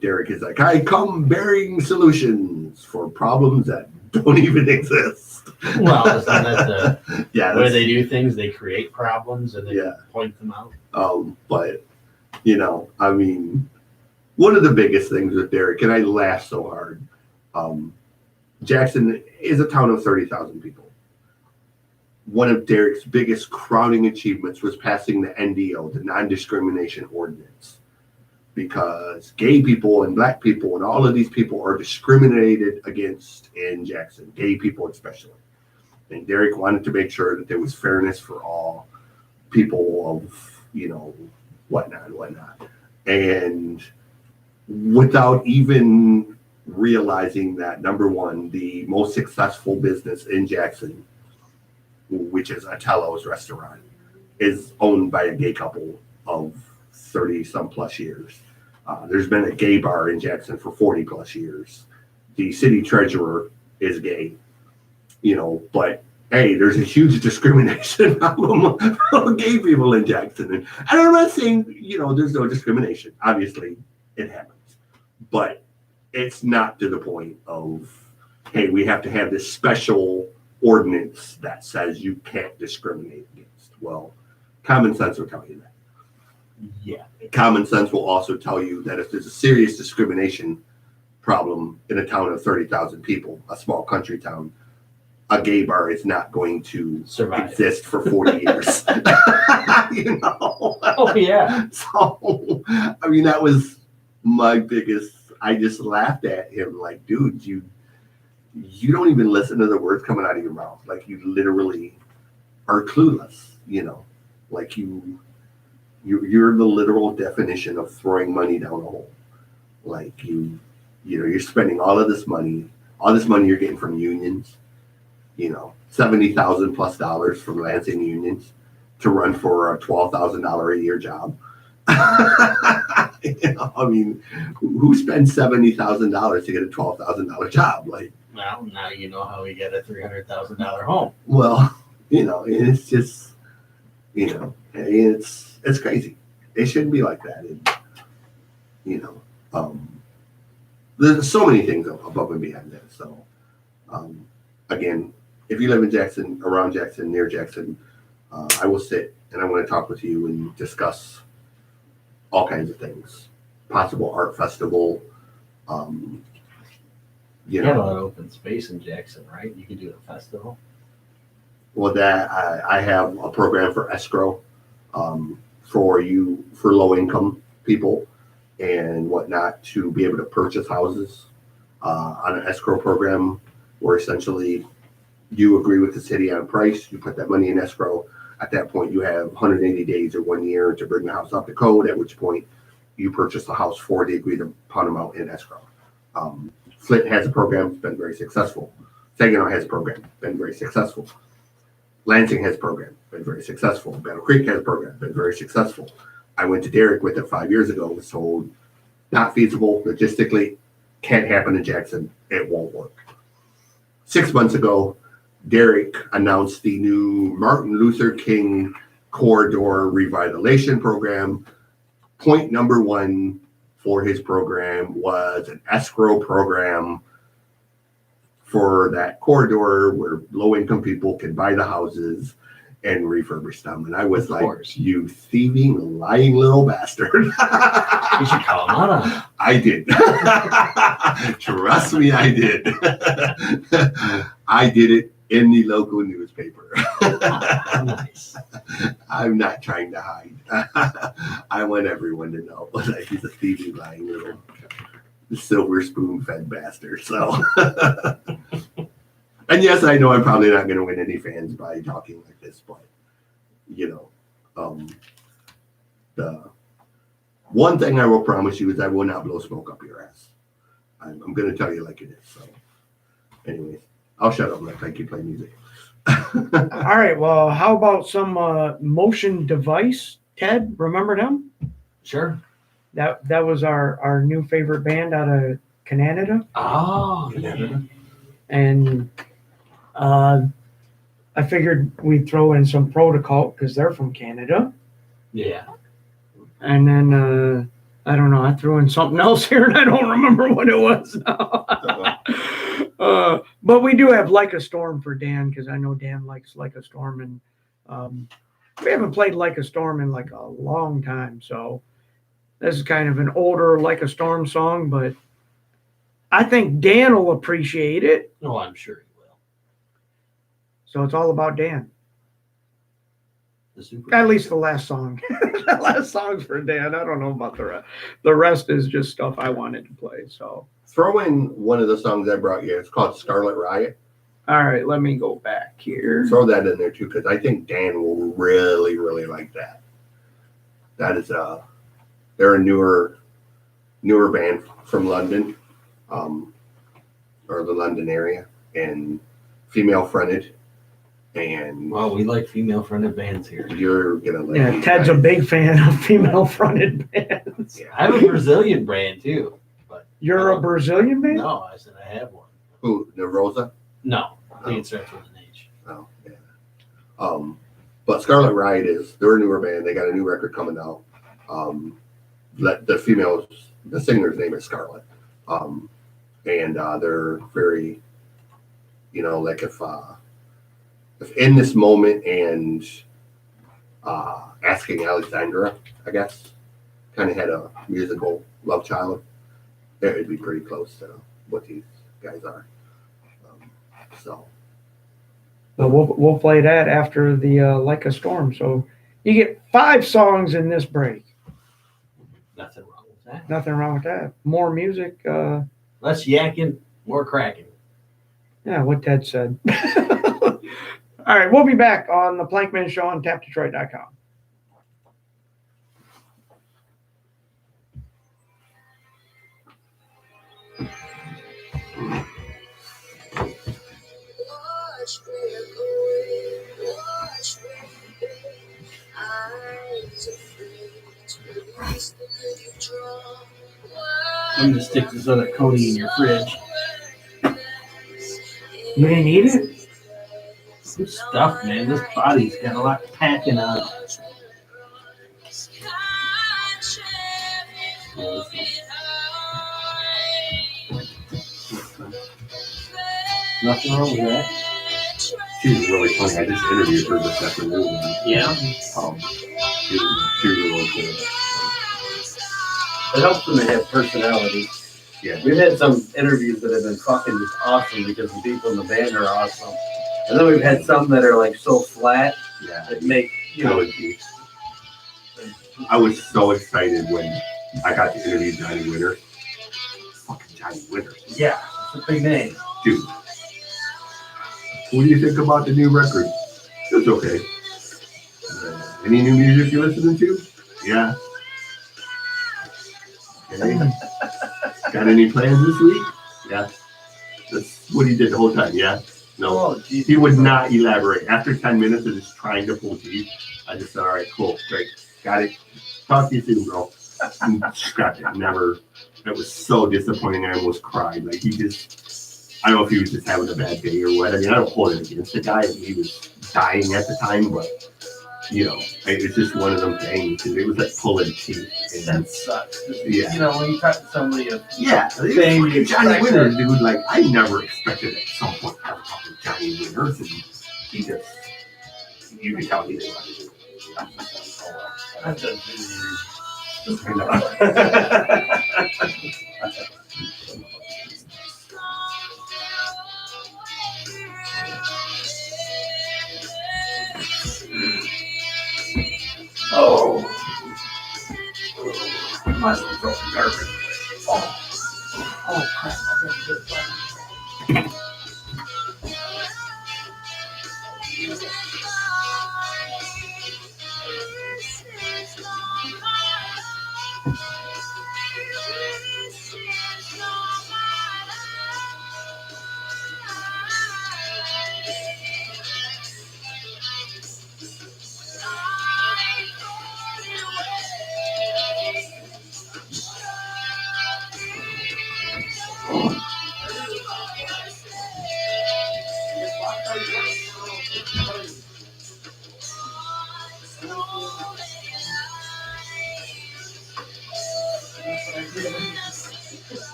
Derek is like, I come bearing solutions for problems that don't even exist. Well, isn't that the way they do things? They create problems and then point them out. But, I mean, one of the biggest things with Derek, and I laugh so hard, Jackson is a town of 30,000 people. One of Derek's biggest crowning achievements was passing the NDO, the non-discrimination ordinance, because gay people and black people and all of these people are discriminated against in Jackson, gay people especially. And Derek wanted to make sure that there was fairness for all people of, whatnot. And without even realizing that, number one, the most successful business in Jackson, which is Atello's restaurant, is owned by a gay couple of 30-some plus years. There's been a gay bar in Jackson for 40 plus years. The city treasurer is gay, but hey, there's a huge discrimination problem for gay people in Jackson. And I'm not saying, there's no discrimination. Obviously, it happens. But it's not to the point of, hey, we have to have this special ordinance that says you can't discriminate against. Well, common sense will tell you that. Yeah. Common sense will also tell you that if there's a serious discrimination problem in a town of 30,000 people, a small country town, a gay bar is not going to exist for 40 years. Oh, yeah. So, I mean, that was my biggest, I just laughed at him like, dude, you don't even listen to the words coming out of your mouth. Like, you literally are clueless, like you're the literal definition of throwing money down a hole. Like you're spending all this money you're getting from unions, $70,000 plus from Lansing unions to run for a $12,000 a year job. I mean, who spends $70,000 to get a $12,000 job? Like, well, now you know how we get a $300,000 home. Well, it's just, it's crazy. It shouldn't be like that. And, there's so many things above and beyond that. So, again, if you live in Jackson, around Jackson, near Jackson, I will sit and I want to talk with you and discuss all kinds of things. Possible art festival, You You have a know, lot of open space in Jackson, right? You could do a festival. well, that I have a program for escrow for low income people and whatnot to be able to purchase houses on an escrow program where essentially you agree with the city on price, you put that money in escrow. At that point, you have 180 days or 1 year to bring the house up to code, at which point you purchase the house for the agreed upon amount in escrow. Flint has a program, it's been very successful. Saginaw has a program, been very successful. Lansing has a program, been very successful. Battle Creek has a program, been very successful. I went to Derek with it 5 years ago, was told not feasible, logistically, can't happen in Jackson, it won't work. 6 months ago, Derek announced the new Martin Luther King Corridor Revitalization Program. Point number one for his program was an escrow program for that corridor where low-income people can buy the houses and refurbish them. And I was like, you thieving, lying little bastard. You should call him out on it. I did. Trust me, I did. I did it in the local newspaper. Nice. I'm not trying to hide. I want everyone to know that he's a thieving, lying little silver spoon-fed bastard. So, and yes, I know I'm probably not going to win any fans by talking like this, but the one thing I will promise you is I will not blow smoke up your ass. I'm going to tell you like it is. So, anyways, I'll shut up and let Mikey play music. All right. Well, how about some Motion Device? Ted, remember them? Sure. That was our new favorite band out of Canada. Oh, yeah. And I figured we'd throw in some Protocol because they're from Canada. Yeah. And then I don't know, I threw in something else here and I don't remember what it was now. But we do have Like a Storm for Dan because I know Dan likes Like a Storm, and we haven't played Like a Storm in like a long time. So this is kind of an older Like a Storm song, but I think Dan will appreciate it. Oh, I'm sure he will. So it's all about Dan. The super. At least the last song. The last song's for Dan. I don't know about the rest. The rest is just stuff I wanted to play. So Throw in one of the songs I brought you. It's called Scarlet Riot. all right, let me go back here. Throw that in there too, because I think Dan will really, really like that. That is they're a newer band from London, or the London area, and female fronted. And Well, we like female-fronted bands here. you're gonna like Yeah, Ted's a big fan of female-fronted bands. Yeah. I have a Brazilian brand too. But You're a Brazilian band? No, I said I have one. Who, the Rosa? No, I think it starts with an H. Oh, yeah. But Scarlet Riot they're a newer band. They got a new record coming out. The singer's name is Scarlet. And they're very, like if in this moment and Asking Alexandra, I guess, kind of had a musical love child, it would be pretty close to what these guys are. So. But we'll play that after the Like a Storm. So you get 5 songs in this break. Nothing wrong with that. Nothing wrong with that. More music. Less yakking, more cracking. Yeah, what Ted said. All right, we'll be back on the Plankman Show on tapdetroit.com. I'm gonna stick this other Coney in your fridge. You didn't eat it? Good stuff, man. This body's got a lot packing on it. Nothing wrong with that. She's really funny. I just interviewed her this afternoon. Yeah. She was really cool. It helps them to have personality. Yeah. We've had some interviews that have been fucking awesome because the people in the band are awesome. And then we've had some that are like so flat Yeah. that make, you know. I was so excited when I got to interview Johnny Winter. Fucking Johnny Winter. Yeah, it's a big name. Dude. What do you think about the new record? It's okay. Any new music you're listening to? Yeah. Okay. Got any plans this week? Yeah. That's what he did the whole time. Yeah. No. Oh, geez. He would not elaborate. After 10 minutes of just trying to pull teeth, I just said, all right, cool, great. Got it. Talk to you soon, bro. And scrapped it. Never. It was so disappointing. I almost cried. Like, he just, I don't know if he was just having a bad day or what. I mean, I don't hold it against the guy. He was dying at the time, but, you know, it's just one of them things. And it was like pulling teeth. And That sucks. yeah. You know, when you talk to somebody of Yeah, fame, you Johnny expect Winters, that. dude. Like, I never expected at some point to have a fucking Johnny Winters, and he just, you can tell he didn't want to do it. I've done 2 years. I know. Oh. Might as well throw some garbage. Oh crap! I gotta get back.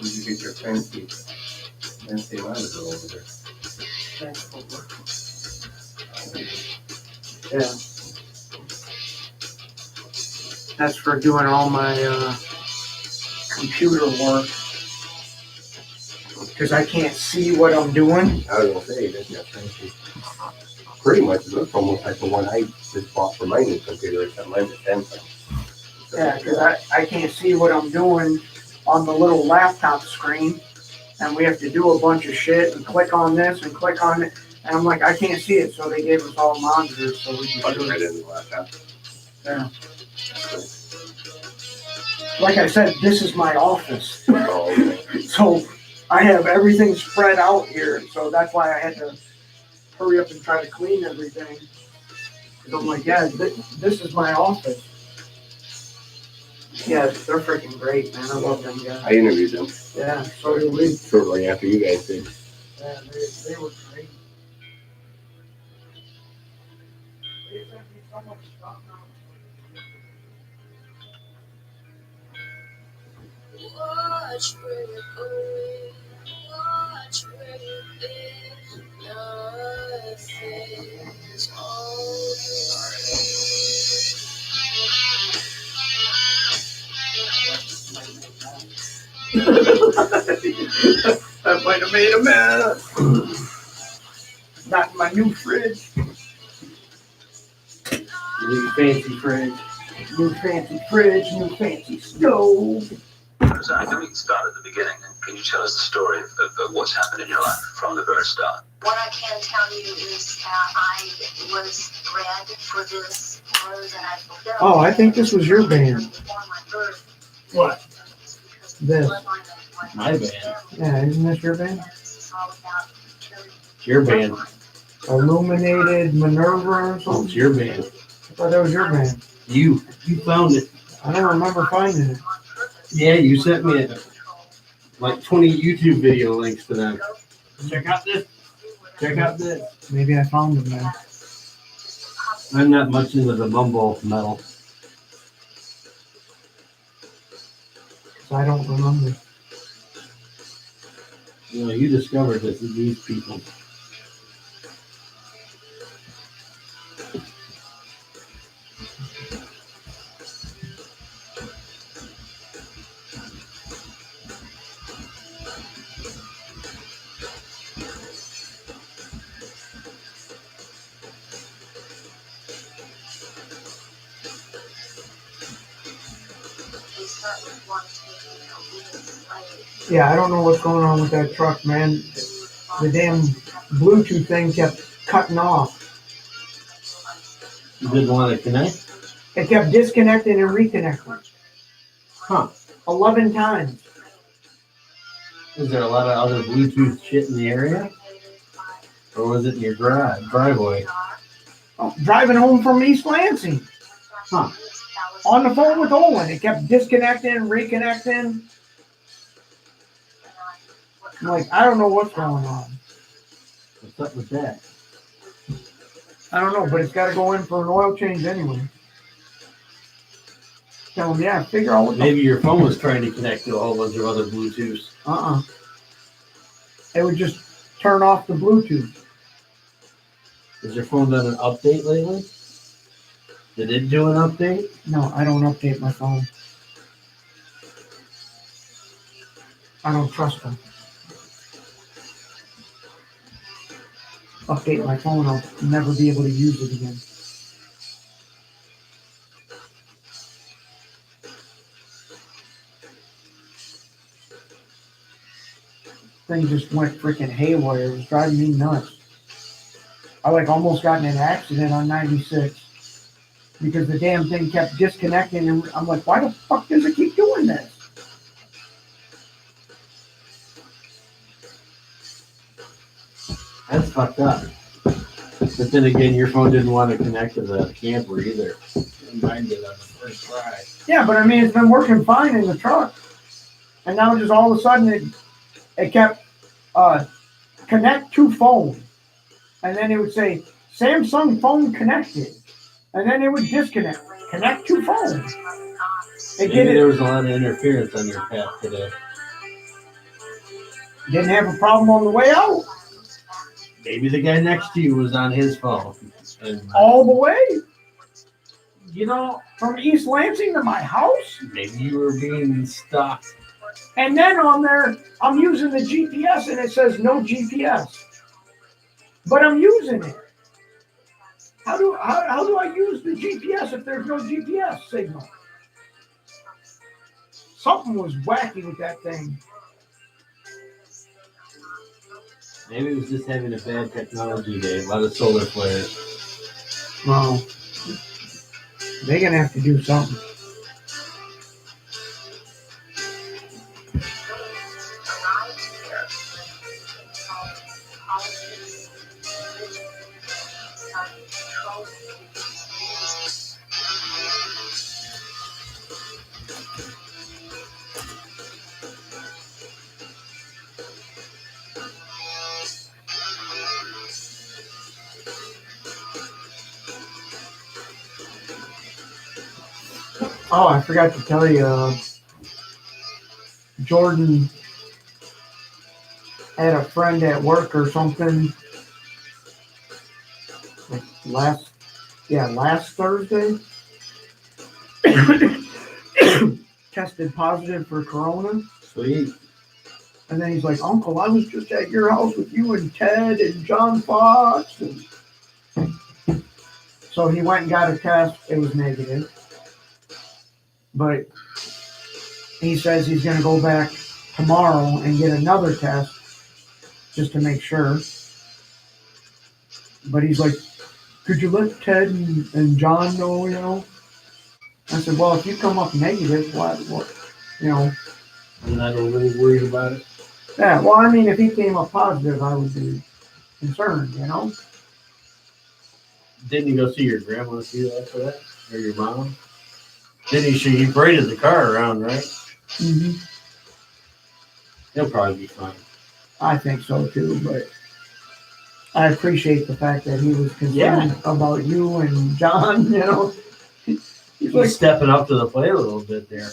Did you get your fancy monitor over there? Yeah. That's for doing all my computer work. Because I can't see what I'm doing. I was gonna say, that's not fancy. Pretty much, it looks almost like the one I just bought for my new computer, except mine's a Samsung. Yeah, because I can't see what I'm doing on the little laptop screen. And we have to do a bunch of shit and click on this and click on it. And I'm like, I can't see it. So they gave us all monitors so we Plug can it do right it. in the laptop. Yeah. Like I said, this is my office. Oh, okay. So I have everything spread out here. So that's why I had to hurry up and try to clean everything. So I'm like, yeah, this is my office. Yeah, they're freaking great, man. I love them guys. I interviewed them Yeah, so did we. shortly after you guys did. Yeah, they were great. They sent me so much stuff now. Watch where you're going, watch where you've been. Nothing's That might have made a mess. Not in my new fridge. New fancy fridge. New fancy fridge, new fancy stove. So can we start at the beginning? Can you tell us the story of what's happened in your life from the very start? What I can tell you is that I was bred for this more than I fulfilled. Oh, I think this was your band. Before my birth. What? This. My band. Yeah, isn't this your band? It's all about killing. Your band. Illuminated Minerva or Oh, something? it's your band. I thought that was your band. You found it. I don't remember finding it. Yeah, you sent me like 20 YouTube video links to them. Check out this. Check out this. Maybe I found them now. I'm not much into the mumble metal. So I don't remember. You know, you discovered this with these people. They start with one taking obedience, like, Yeah, I don't know what's going on with that truck, man. The damn Bluetooth thing kept cutting off. You didn't want to connect? It kept disconnecting and reconnecting. Huh. 11 times. Is there a lot of other Bluetooth shit in the area? Or was it in your driveway? Oh, driving home from East Lansing. Huh. On the phone with Olin. It kept disconnecting, reconnecting. I'm like, I don't know what's going on. What's up with that? I don't know, but it's got to go in for an oil change anyway. Tell him, yeah, figure out what Maybe your phone was trying to connect to a whole bunch of other Bluetooths. It would just turn off the Bluetooth. Has your phone done an update lately? Did it do an update? No, I don't update my phone. I don't trust them. Update my phone, I'll never be able to use it again. Thing just went freaking haywire. It was driving me nuts. I almost got in an accident on 96 because the damn thing kept disconnecting, and I'm like, why the fuck does it keep doing this? That's fucked up. But then again, your phone didn't want to connect to the camper either. Mine did on the first try. Yeah, but I mean, it's been working fine in the truck. And now just all of a sudden it kept connect to phone. And then it would say, Samsung phone connected. And then it would disconnect. Connect to phone. Maybe there was a lot of interference on your path today. Didn't have a problem on the way out. Maybe the guy next to you was on his phone. And, all the way. You know, from East Lansing to my house. Maybe you were being stalked. And then on there, I'm using the GPS and it says no GPS. But I'm using it. How do I use the GPS if there's no GPS signal? Something was wacky with that thing. Maybe it was just having a bad technology day. A lot of solar flares. Well, they're going to have to do something. Oh, I forgot to tell you, Jordan had a friend at work or something. Like last Thursday. Tested positive for corona. Sweet. And then he's like, Uncle, I was just at your house with you and Ted and John Fox. And so he went and got a test. It was negative. But he says he's going to go back tomorrow and get another test just to make sure. But he's like, could you let Ted and John know, you know? I said, well, if you come up negative, what, you know? I'm not really worried about it. Yeah, well, I mean, if he came up positive, I would be concerned, you know? Didn't you go see your grandma see after that? Or your mom? Didn't you paraded the car around, right? Mm-hmm. He'll probably be fine. I think so, too, but I appreciate the fact that he was concerned about you and John, you know. He's like, He's stepping up to the plate a little bit there.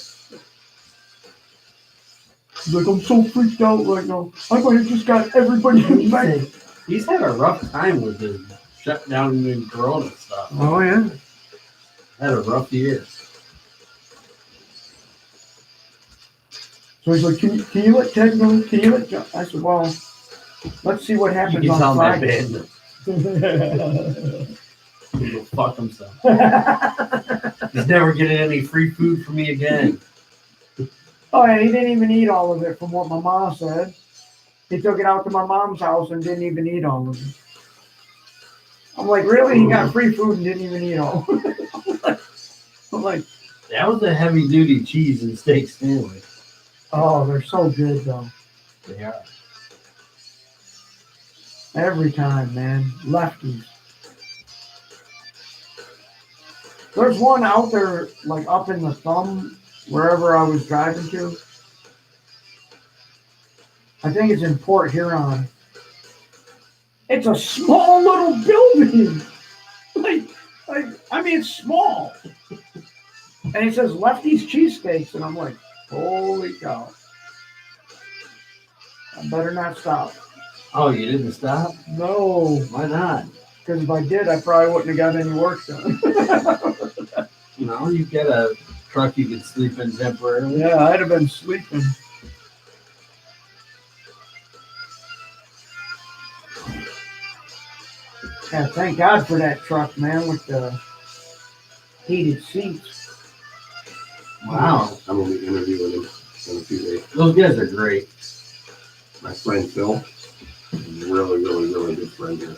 he's like, I'm so freaked out right now. I might have just got everybody back. He's had a rough time with his shutdown and corona stuff. Oh, yeah. Had a rough year. So he's like, can you let Ted go? Can you let John? I said, well, let's see what happens He's on on that Friday. band. He'll fuck himself. He's never getting any free food from me again. Oh, yeah, he didn't even eat all of it from what my mom said. He took it out to my mom's house and didn't even eat all of it. I'm like, really? He got free food and didn't even eat all of it. I'm like, That was a heavy duty cheese and steak sandwich. oh, they're so good, though. They are. Every time, man. Lefties. There's one out there, like up in the thumb, wherever I was driving to. I think it's in Port Huron. It's a small little building. I mean, it's small. And it says Lefty's Cheesesteaks, and I'm like, holy cow. I better not stop. Oh, you didn't stop? No, Why not? because if I did, I probably wouldn't have got any work done. No, you get a truck you can sleep in temporarily. Yeah, I'd have been sleeping. Yeah, thank God for that truck, man, with the heated seats. Wow. I'm going to be interviewing him in a few days. Those guys are great. My friend Phil, really, really, really good friend here.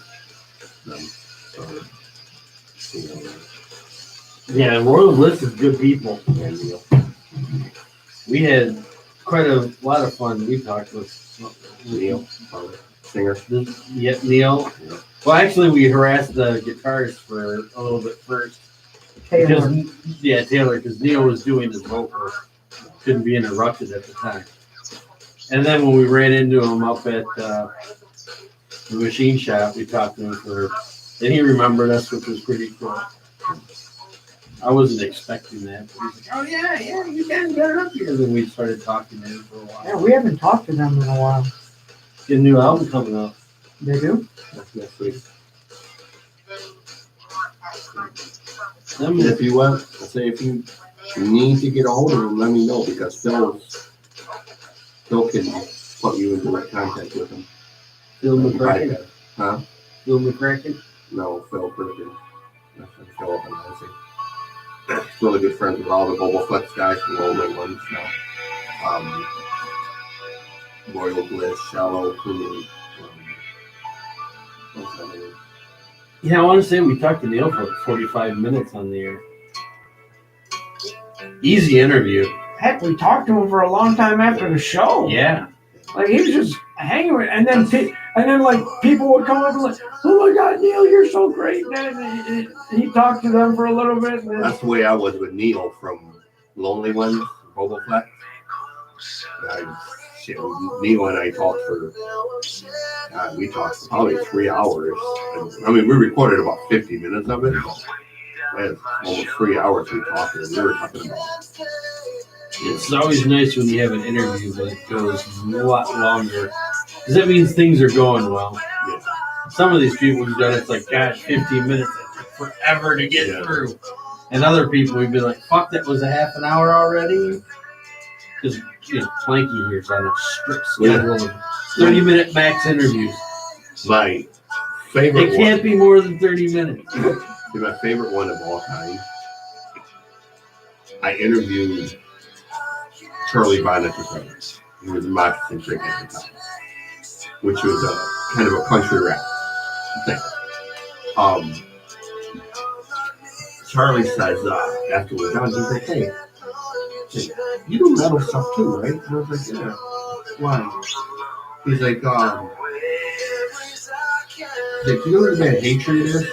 Yeah, Royal List is good people. And Neil. We had quite a lot of fun. We talked with Neil, singer. Yeah, Neil. Yeah. Well, actually, we harassed the guitarist for a little bit first. Taylor. Taylor, because Neil was doing his vocal. Couldn't be interrupted at the time. And then when we ran into him up at the machine shop, we talked to him and he remembered us, which was pretty cool. I wasn't expecting that. But he's like, oh, yeah, you guys got it up here. And then we started talking to him for a while. Yeah, we haven't talked to them in a while. Get a new album coming out. They do? That's next week. I'm If you want, if you need to get a hold of him, let me know, because Phil can put you in direct contact with him. Phil McCracken. Huh? Phil McCracken. No, Phil Perkins. Phil up in Lansing. Really good friends with all the Global Flex guys, the Roman ones now. Royal Bliss, Shallow, Cooney. What's that name? Yeah, I want to say we talked to Neil for 45 minutes on the air. Easy interview. Heck, we talked to him for a long time after the show. Yeah. Like, he was just hanging with, and then like people would come up and like, oh my God, Neil, you're so great. And he talked to them for a little bit. And then, That's the way I was with Neil from Lonely Ones, Global Flex. Neil and I talked for, we talked for probably 3 hours. I mean, we recorded about 50 minutes of it. That's almost 3 hours we talked, and we were talking about. It's always nice when you have an interview that goes a lot longer, because that means things are going well. Yeah. Some of these people who've done it's like, gosh, 15 minutes, that took forever to get through. And other people would be like, fuck, that was a half an hour already. Because Planky here's on a strict schedule of 30-minute max interviews. My favorite It can't be more than 30 minutes. My favorite one of all time. I interviewed Charlie Bonnet III. He was a moccasin chick at the time, which was a kind of a country rap thing. Charlie says after we're done, he's like, "Hey, you do metal stuff too, right?" And I was like, "Yeah." Why? He's like, "You know what band Hatred is?" And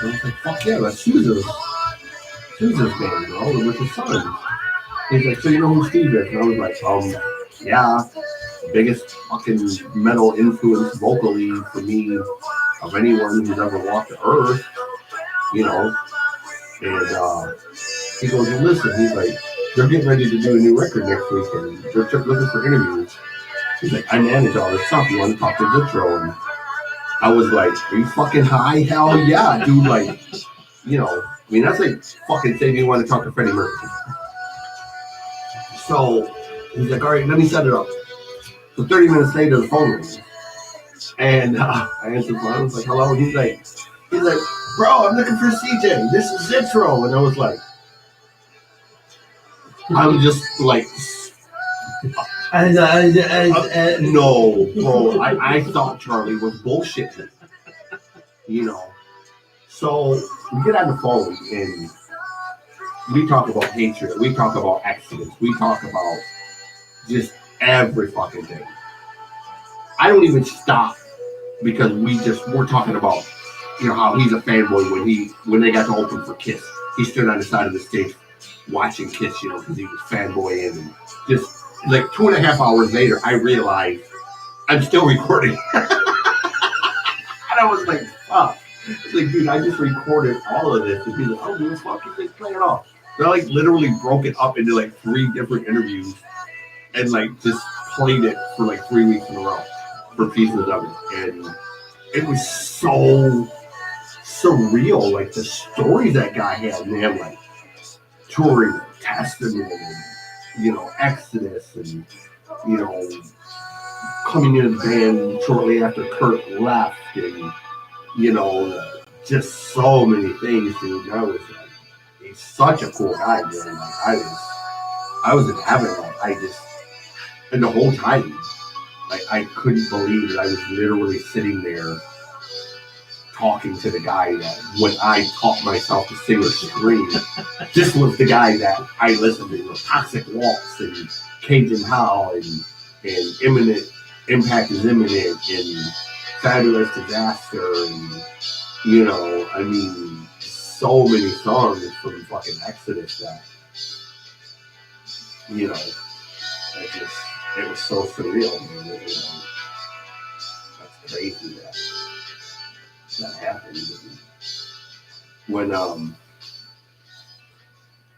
I was like, "Fuck yeah, that's Susan's band, bro, with his son." He's like, "So you know who Steve is?" And I was like, "Yeah." biggest fucking metal influence vocally for me of anyone who's ever walked the earth, you know. And he goes, well, listen, he's like, they're getting ready to do a new record next week, and they're looking for interviews. He's like, I manage all this stuff. You want to talk to Zitro? And I was like, are you fucking high? Hell yeah, dude. Like, you know, I mean, that's like fucking saying you want to talk to Freddie Mercury. So he's like, all right, let me set it up. So 30 minutes later, the phone rings. And I answered the phone. I was like, hello. He's like, bro, I'm looking for CJ. This is Zitro. And I was like, I'm just like, no, bro. I thought Charlie was bullshitting, you know. So we get on the phone and we talk about hatred. We talk about accidents. We talk about just every fucking thing. I don't even stop because we're talking about, you know, how he's a fanboy when they got to open for Kiss. He stood on the side of the stage watching Kiss, you know, because he was fanboying, and just like 2.5 hours later, I realized I'm still recording. And I was like, fuck. It's like, dude, I just recorded all of this. And he's like, oh, dude, fucking thing playing it off. So I like literally broke it up into like 3 different interviews and like just played it for like 3 weeks in a row for pieces of it. And it was so surreal, like the stories that guy had, man, like touring Testament and, you know, Exodus and, you know, coming into the band shortly after Kurt left and, you know, just so many things, dude. And I was like, he's such a cool guy, man. Like, I was in heaven. Like, and the whole time, like, I couldn't believe that I was literally sitting there talking to the guy that when I taught myself to sing or scream, this was the guy that I listened to, you know, Toxic Waltz and Cajun Howl and Imminent Impact is Imminent and Fabulous Disaster and, you know, I mean, so many songs from fucking Exodus that, you know, it was so surreal, man. You know, that's crazy that happened. When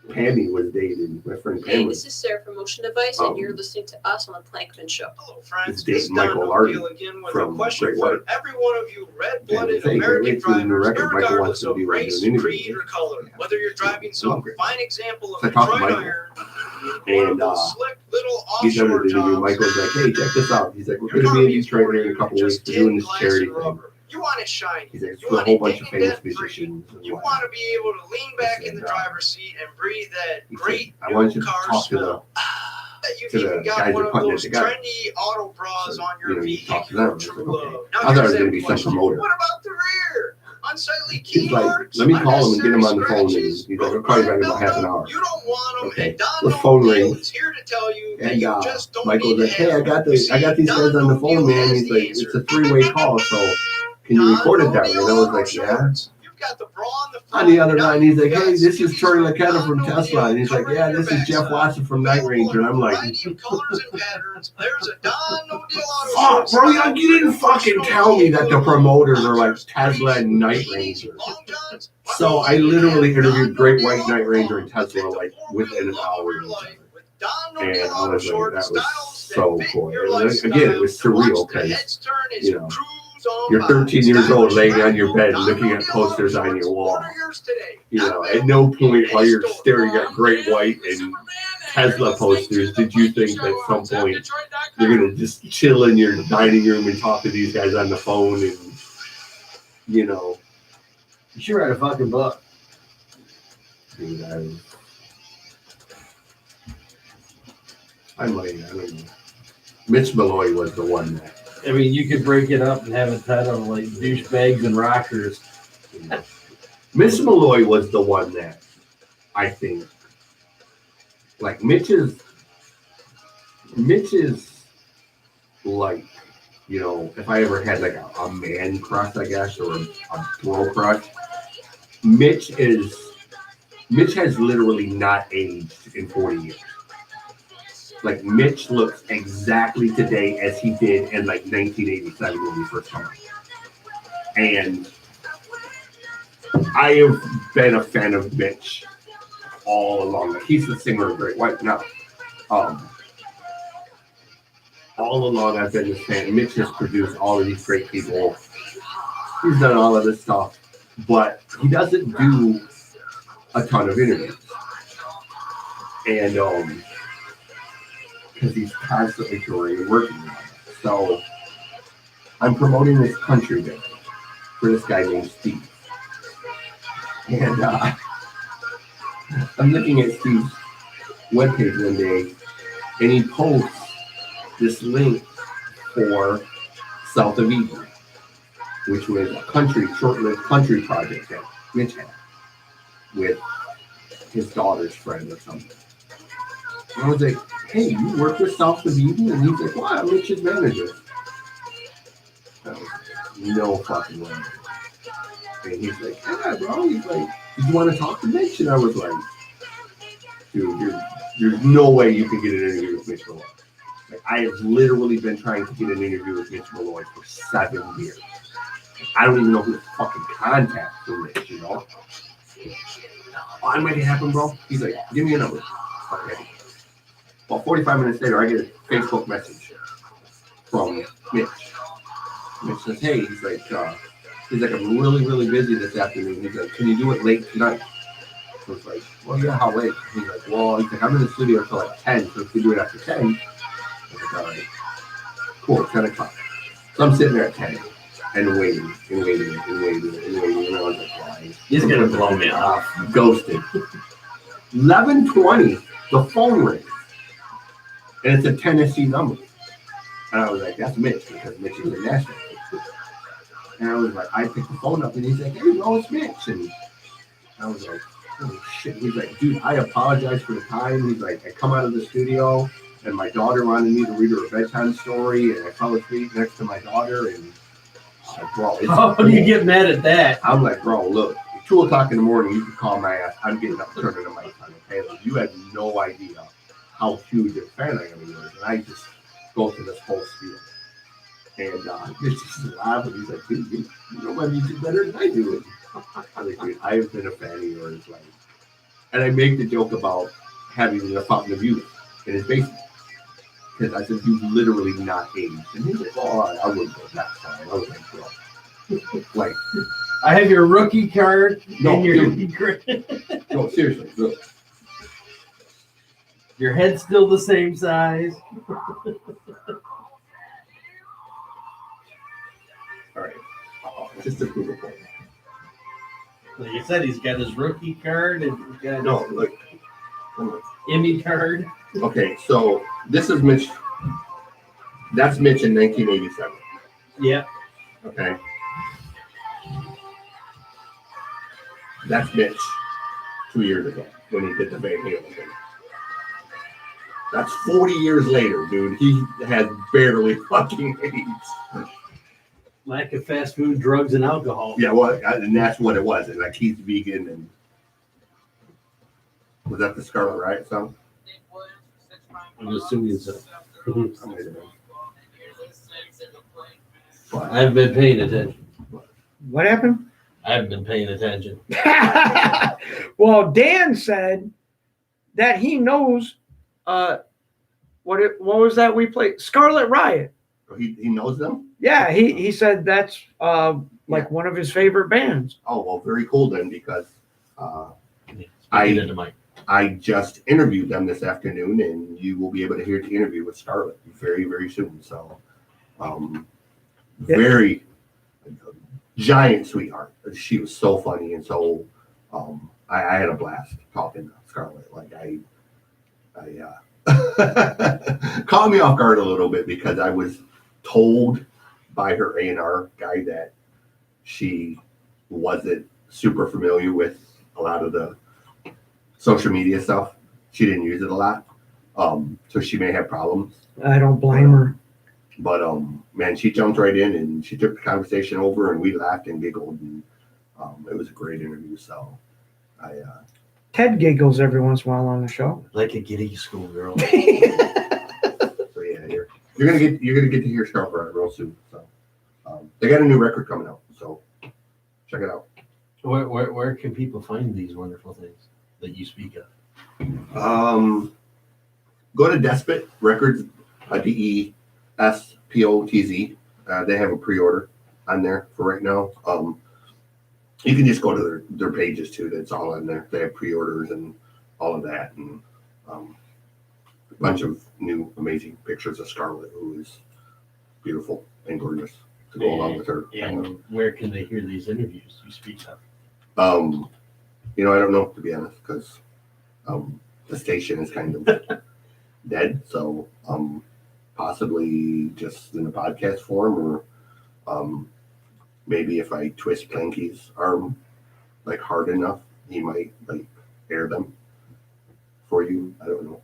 Pammy was dating, my friend Pam Hey, was this is Sarah from Motion Device, and you're listening to us on the Plankman Show. Hello, friends. This This is date Michael Don Larkin O'Neill again with a from question Great for White. every one of you red-blooded Hey, American great to the drivers, record. Michael wants regardless to of be race, with you. creed, or color. Yeah. Whether you're driving some Great. fine example of So I talked to Detroit Michael. iron, And, one of those slick little he's offshore under the interview. jobs, Michael's like, hey, check this out. He's like, we're your going to car be in means Detroit more here to in a you couple than weeks. just We're doing tin, this glass, charity and thing. rubber. You want it shiny. He's like, You for a want whole it bunch of ding and famous dent free. musicians. And You whatnot. want to be able to lean back in the driver's seat and breathe that He said, great I want new you to car talk to the smell. You've to the even got guys one that of putting it those together. trendy auto bras So, on you your know, you talk to them. vehicle. It's like, True okay. love. I Now thought it here's was going to that be some question. promoter. What about the rear? Unsightly He's like, keyboards? let me call him and get him on the phone. And Unnecessary he's like, I'll call you back in about half an hour. You don't want them. Okay. And Don The phone O'Neill rings. is here to tell you that And you just don't Michael's need like, hey, I got You these see, guys on Don the phone, O'Neill man. has He's the like, answer. it's a 3-way call, so can you Don record it that way? And I was O'Neill like, yeah. Shorts. You've got the bra on the front. On the other Now line, he's like, you've hey, got this is skivvies Troy from Laketta Don from O'Neill Tesla. And he's like, covering yeah, your this is Jeff backside. Watson from Night Ranger. And I'm like, Variety of colors and patterns. There's a Don O'Neill auto fuck, shorts. bro, you didn't fucking tell me that the promoters are like Tesla and Night Ranger. So I literally interviewed Great White, Night Ranger, and Tesla like within an hour of each other. And I was like, that was so cool. Again, it was surreal because, you know, you're 13 years old laying on your bed looking at posters on your wall. You know, at no point while you're staring at Great White and Tesla posters did you think that at some point you're going to just chill in your dining room and talk to these guys on the phone and, you know. You should write a fucking book. Dude, I don't know. Mitch Malloy was the one that. I mean, you could break it up and have it titled like douchebags and rockers. Mitch Malloy was the one that I think, like Mitch is like, you know, if I ever had like a man crush, I guess, or a bro crush, Mitch has literally not aged in 40 years. Like Mitch looks exactly today as he did in like 1987 when he first came out. And I have been a fan of Mitch all along. He's the singer of Great White now. All along I've been this fan. Mitch has produced all of these great people. He's done all of this stuff, but he doesn't do a ton of interviews. And because he's constantly touring and working on it. So I'm promoting this country band for this guy named Steve. And I'm looking at Steve's webpage one day, and he posts this link for South of Eden, which was a short-lived country project that Mitch had with his daughter's friend or something. And I was like, hey, you work with South of Eden? And he's like, wow, I'm Mitch's manager. I was like, no fucking way. And he's like, yeah, bro. He's like, did you want to talk to Mitch? And I was like, dude, there's no way you can get an interview with Mitch Malloy. Like, I have literally been trying to get an interview with Mitch Malloy for 7 years. I don't even know who to fucking contact for Mitch, you know? Oh, it might happen, bro. He's like, give me a number. Okay. Well, 45 minutes later, I get a Facebook message from Mitch. Mitch says, hey, he's like, I'm really, really busy this afternoon. He's like, can you do it late tonight? I was like, well, yeah, how late? He's like, well, I'm in the studio until like 10, so if you do it after 10, I was like, all right, cool, 10 o'clock. So I'm sitting there at 10 and waiting. And I was like, why? He's going to blow me off. Ghosted. 11:20, the phone rings. And it's a Tennessee number. And I was like, that's Mitch, because Mitch is in Nashville. And I was like, I picked the phone up, and he's like, hey, bro, it's Mitch. And I was like, holy shit. He's like, dude, I apologize for the time. He's like, I come out of the studio, and my daughter wanted me to read her a bedtime story, and I fell asleep next to my daughter, and I was like, bro, it's How do you get mad at that? I'm like, bro, look, 2 o'clock in the morning, you can call my ass. I'm getting up, turning the mic on, okay? Like, you have no idea how huge a fan I am of yours. And I just go through this whole spiel. And Mitch just laughing. He's like, dude, you know my music better than I do it. I'm like, dude, I have been a fan of yours. Like, and I make the joke about having the fountain of youth in his basement. Because I said, you've literally not aged. And he's like, oh, I wouldn't go that far. I was like, bro. Like, I have your rookie card No, and your no, seriously, look. Your head's still the same size. All right. Just to prove a point. Like I said, he's got his rookie card and he's got No, look. Emmy card. Okay, so this is Mitch. That's Mitch in 1987. Yeah. Okay. That's Mitch 2 years ago when he did the Van Halen thing. That's 40 years later, dude. He has barely fucking aged. Lack of fast food, drugs, and alcohol. Yeah, well, and that's what it was. And like he's vegan, and was that the Scarlet Riot song? I'm assuming so. But I've been paying attention. What happened? I've been paying attention. Well, Dan said that he knows what was that we played? Scarlet Riot. he knows them? Yeah, he said that's like one of his favorite bands. Oh, well, very cool then, because Into the mic. I just interviewed them this afternoon, and you will be able to hear the interview with Scarlett very, very soon. So, very giant sweetheart. She was so funny, and so I had a blast talking to Scarlett. Like I caught me off guard a little bit because I was told by her A&R guy that she wasn't super familiar with a lot of the social media stuff. She didn't use it a lot. So she may have problems. I don't blame her. But man, she jumped right in and she took the conversation over, and we laughed and giggled, and it was a great interview. So Ted giggles every once in a while on the show. Like a giddy schoolgirl. you're gonna get to hear Scarborough real soon. So they got a new record coming out. So check it out. Where can people find these wonderful things that you speak of? Go to Despot Records, DESPOTZ. They have a pre-order on there for right now. You can just go to their pages too. That's all on there. They have pre-orders and all of that, and a bunch of new amazing pictures of Scarlett, who is beautiful and gorgeous to go along with her. And where can they hear these interviews you speak of? I don't know, to be honest, because the station is kind of dead. So possibly just in a podcast form, or maybe if I twist Planky's arm like hard enough, he might like air them for you. I don't know.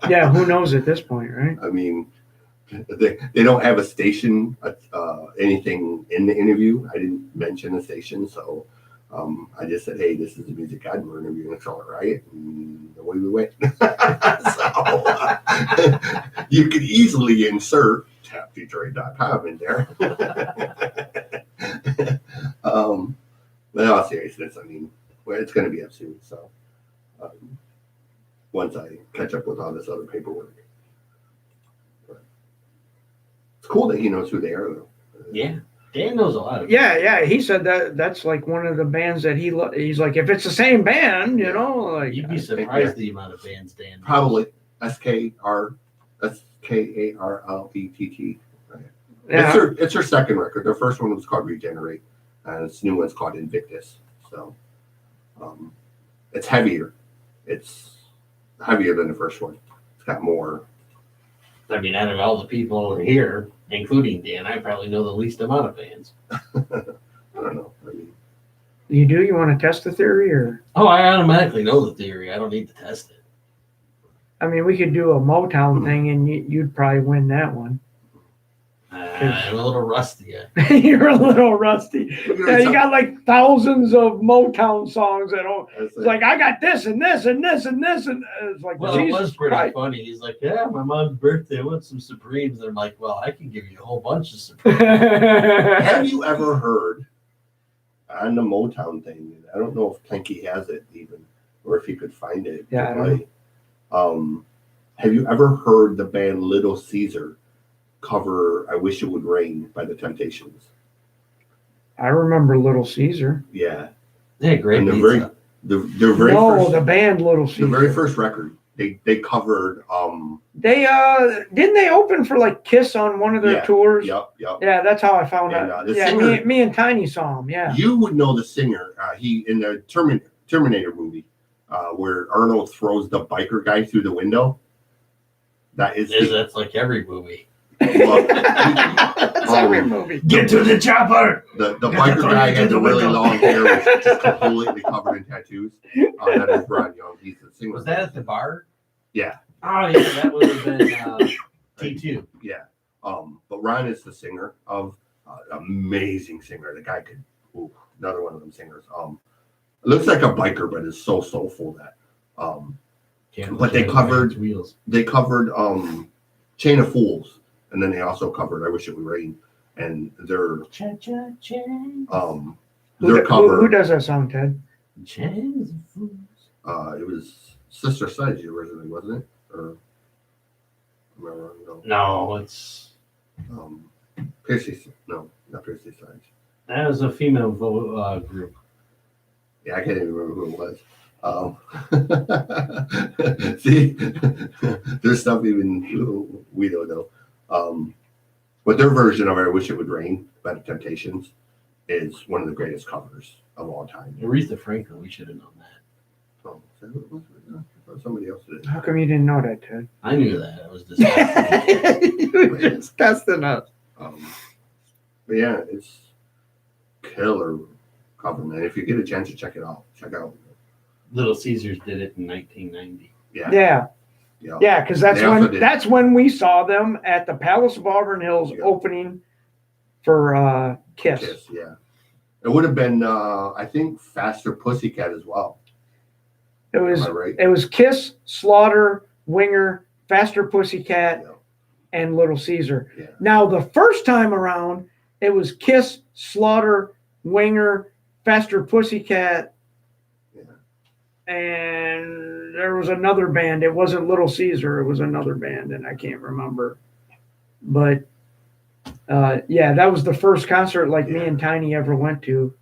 Yeah, who knows at this point, right? I mean, they don't have a station, anything in the interview. I didn't mention a station, so I just said, hey, this is the Music God, we're interviewing Charlotte Riot, and away we went. So you could easily insert tapdetroit.com in there. But in all seriousness, I mean, well, it's going to be up soon, so once I catch up with all this other paperwork. It's cool that he knows who they are, though. Yeah, Dan knows a lot of Yeah. He said that's like one of the bands that he's like, if it's the same band, you know, like You'd be surprised the amount of bands Dan knows. Probably SKRLETT. yeah. It's her second record. Their first one was called Regenerate, and this new one's called Invictus. So it's heavier. It's heavier than the first one. It's got more. I mean, out of all the people over here, including Dan, I probably know the least amount of bands. I don't know. I mean, You want to test the theory, or Oh, I automatically know the theory. I don't need to test it. I mean, we could do a Motown thing, and you'd probably win that one. I'm a little rusty. You're a little rusty. Yeah, you got like thousands of Motown songs that all. It's like I got this and this and this and this, and it's like Well, it was Jesus pretty Christ. funny. He's like, yeah, my mom's birthday, I want some Supremes. And I'm like, well, I can give you a whole bunch of Supremes. have you ever heard on the Motown thing? I don't know if Planky has it even, or if he could find it. Yeah, I don't play. Have you ever heard the band Little Caesar cover "I Wish It Would Rain" by the Temptations? I remember Little Caesar. Yeah, Yeah, great. and pizza. their very first, The band Little Caesar. the very first record they covered. They didn't they open for like Kiss on one of their tours? Yep. Yeah, that's how I found And, out. the Yeah, singer- me and Tiny saw him. Yeah. You would know the singer. He in the Terminator movie, where Arnold throws the biker guy through the window. That's like every movie. It's every movie. Get to the chopper. The biker guy has a really long hair, which is just completely covered in tattoos. That is Ron Young. He's the singer. Was that at the bar? Yeah. Oh, yeah, that would have been T2. Yeah. But Ron is the singer of amazing singer. The guy could. Another one of them singers. Looks like a biker, but is so soulful that. But they covered wheels. They covered Chain of Fools, and then they also covered "I Wish It Would Rain," and their their cover. Who does that song, Ted? Chains of Fools. It was Sister Sledge originally, wasn't it? Or am I wrong? No. No, it's Piercy. No, not Piercy Sledge. that was a female group. Yeah, I can't even remember who it was. See, there's stuff even we don't know. But their version of "I Wish It Would Rain" by the Temptations is one of the greatest covers of all time. Aretha Franklin, we should have known that. Oh, somebody else did. How come you didn't know that, Ted? I knew that. I was disgusted. You were just testing us. But yeah, it's killer cover, man. If you get a chance to check it out, check out. Little Caesars did it in 1990. Yeah, because that's when we saw them at the Palace of Auburn Hills opening for Kiss. Yeah. It would have been, I think, Faster Pussycat as well. It was Am I right? It was Kiss, Slaughter, Winger, Faster Pussycat, Yeah. and Little Caesar. Yeah. Now, the first time around, it was Kiss, Slaughter, Winger, Faster Pussycat, and there was another band. It wasn't Little Caesar. It was another band, and I can't remember. But yeah, that was the first concert like me and Tiny ever went to.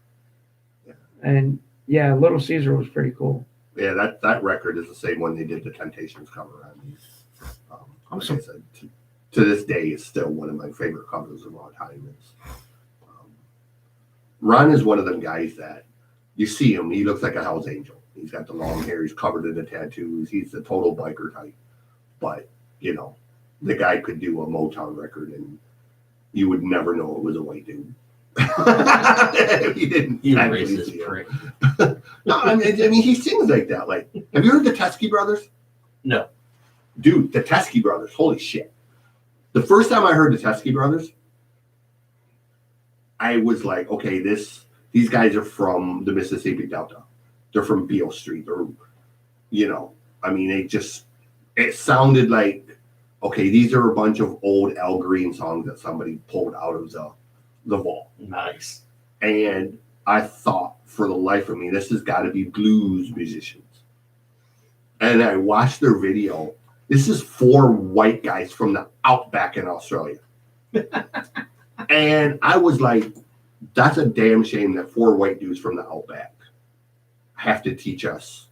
Yeah. And yeah, Little Caesar was pretty cool. Yeah, that record is the same one they did the Temptations cover on. Like I said, to this day, it's still one of my favorite covers of all time. Ron is one of them guys that you see him, he looks like a Hell's Angel. He's got the long hair, he's covered in the tattoos, he's the total biker type. But, you know, the guy could do a Motown record and you would never know it was a white dude. If you didn't. You actually racist see him. prick. No, I mean, he sings like that. Like, have you heard the Teskey Brothers? No. Dude, the Teskey Brothers, holy shit. The first time I heard the Teskey Brothers, I was like, okay, these guys are from the Mississippi Delta. They're from Beale Street. Or, you know, I mean, it sounded like, okay, these are a bunch of old Al Green songs that somebody pulled out of the vault. Nice. And I thought, for the life of me, this has got to be blues musicians. And I watched their video. This is 4 white guys from the outback in Australia. And I was like, that's a damn shame that 4 white dudes from the outback have to teach us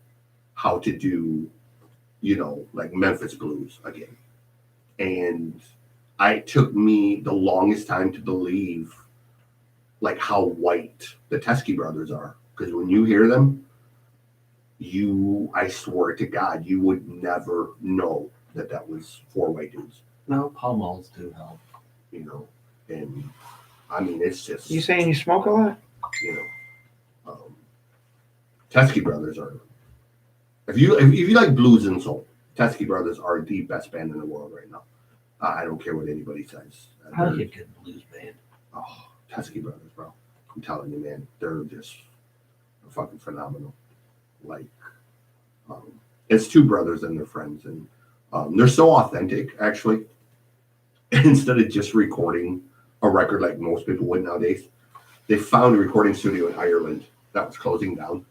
how to do, you know, like Memphis blues again. And it took me the longest time to believe like how white the Teskey Brothers are. Because when you hear them, I swear to God, you would never know that was 4 white dudes. No, Pall Malls do help. You know, and I mean, it's just. You saying you smoke a lot? You know, Teskey Brothers are. If you like blues and soul, Teskey Brothers are the best band in the world right now. I don't care what anybody says. I like a good blues band. Oh, Teskey Brothers, bro. I'm telling you, man, they're just fucking phenomenal. Like, it's 2 brothers and their friends, and they're so authentic, actually. Instead of just recording a record like most people would nowadays, they found a recording studio in Ireland that was closing down,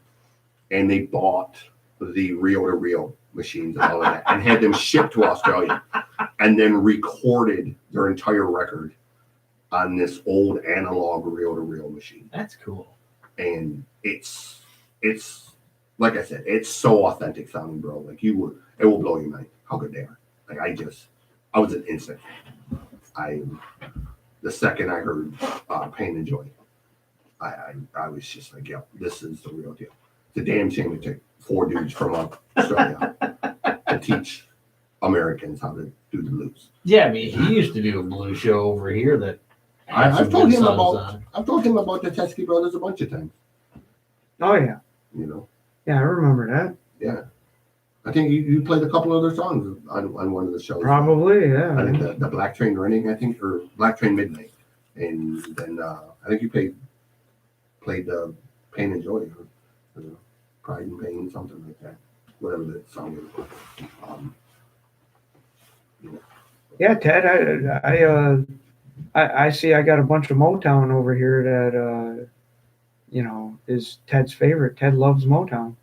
and they bought the reel-to-reel machines and all of that, and had them shipped to Australia, and then recorded their entire record on this old analog reel-to-reel machine. That's cool. And it's like I said, it's so authentic sounding, bro. Like it will blow your mind how good they are. Like I was an instant. The second I heard Pain and Joy, I was just like, yeah, this is the real deal. It's a damn shame it took 4 dudes from Australia to teach Americans how to do the blues. Yeah, I mean, he used to do a blues show over here that I've told him about the Teskey Brothers a bunch of times. Oh yeah. You know. Yeah, I remember that. Yeah. I think you played a couple other songs on one of the shows. Probably, yeah. I think the Black Train Running, or Black Train Midnight. And then I think you played Pain and Joy, or Pride and Pain, something like that. Whatever the song is. You know. Yeah, Ted, I see I got a bunch of Motown over here that you know, is Ted's favorite. Ted loves Motown.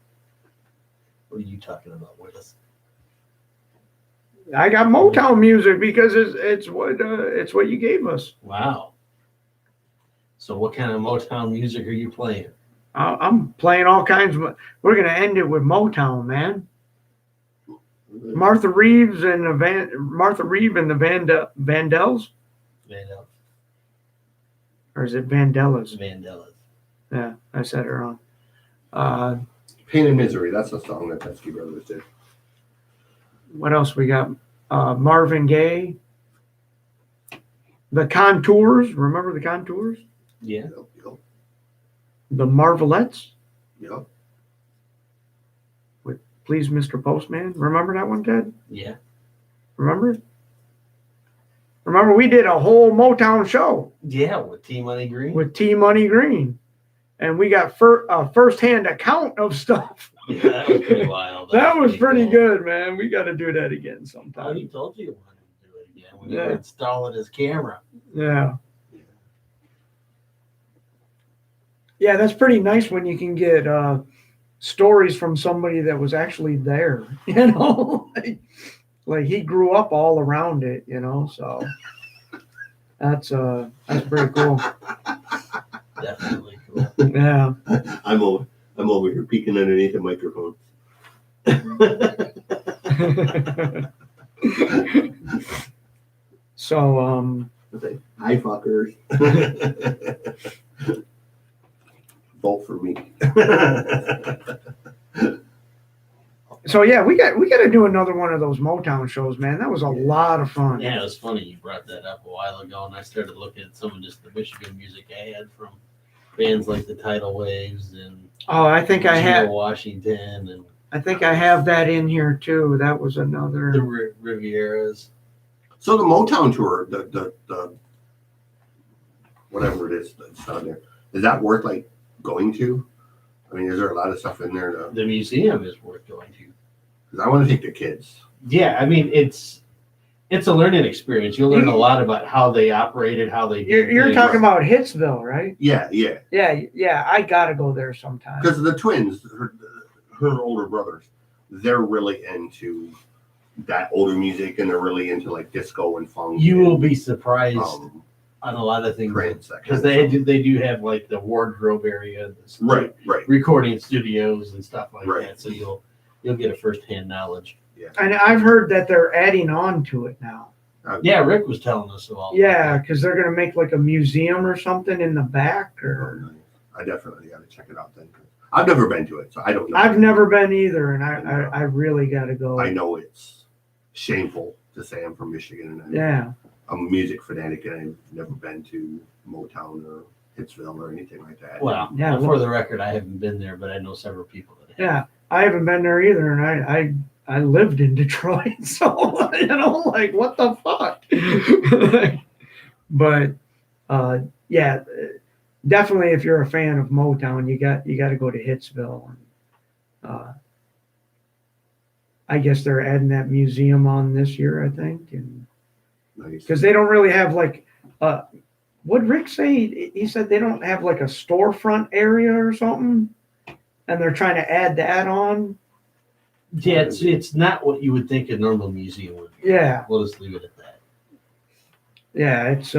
What are you talking about with us? I got Motown music because it's what you gave us. Wow. So what kind of Motown music are you playing? I'm playing all kinds of. We're gonna end it with Motown, man. Martha Reeves and the Vandells, Vandellas. or is it Vandellas? Vandellas. Yeah, I said it wrong. Pain and Misery, that's a song that Teskey Brothers did. What else we got? Marvin Gaye. The Contours. Remember the Contours? Yeah. Yep. The Marvelettes. Yep. With Please Mr. Postman. Remember that one, Ted? Yeah. Remember? Remember we did a whole Motown show Yeah, with T Money Green. with T Money Green. and we got first-hand account of stuff. Yeah, that was pretty wild. That was pretty cool. good, man. We got to do that again Oh, sometime. he told you wanted to do it again when Yeah. you were installing his camera. Yeah. Yeah, that's pretty nice when you can get stories from somebody that was actually there, you know, like he grew up all around it, you know, so that's pretty cool. Definitely cool. Yeah. I'm over here peeking underneath the microphone. So Hi, fuckers. Vote for me. so yeah, we got to do another one of those Motown shows, man. That was a lot of fun. Yeah, it was funny you brought that up a while ago, and I started looking at some of just the Michigan music I had from bands like the Tidal Waves and Oh, I think I Geo have. Washington and I think I have that in here too. That was another. the Rivieras. So the Motown tour, the whatever it is that's down there, is that worth like going to? I mean, is there a lot of stuff in there? The museum is worth going to. Because I want to take the kids. Yeah, I mean it's a learning experience. You'll learn a lot about how they operated, how they did You're things. talking about Hitsville, right? Yeah. Yeah. I gotta go there sometime. Because the twins, her older brothers, they're really into that older music, and they're really into like disco and funk. You will and, be surprised on a lot of things Prince, because they do have like the wardrobe area, right. recording studios and stuff like Right. that. So you'll get a first-hand knowledge. And I've heard that they're adding on to it now. Yeah, Rick was telling us about. Yeah, because they're gonna make like a museum or something in the back. Or I definitely got to check it out then. I've never been to it, so I don't know. I've never been either, and I really gotta go. I know it's shameful to say I'm from Michigan, and Yeah. I'm a music fanatic, and I've never been to Motown or Hitsville or anything like that. Well, Yeah, for the record, I haven't been there, but I know several people that have. Yeah, I haven't been there either, and I lived in Detroit, so you know, like what the fuck. But yeah, definitely, if you're a fan of Motown, you got to go to Hitsville. And, I guess they're adding that museum on this year, I think, and Nice. because they don't really have like what Rick say? He said they don't have like a storefront area or something, and they're trying to add that on. Yeah, it's not what you would think a normal museum would be. Yeah. We'll just leave it at that. Yeah, it's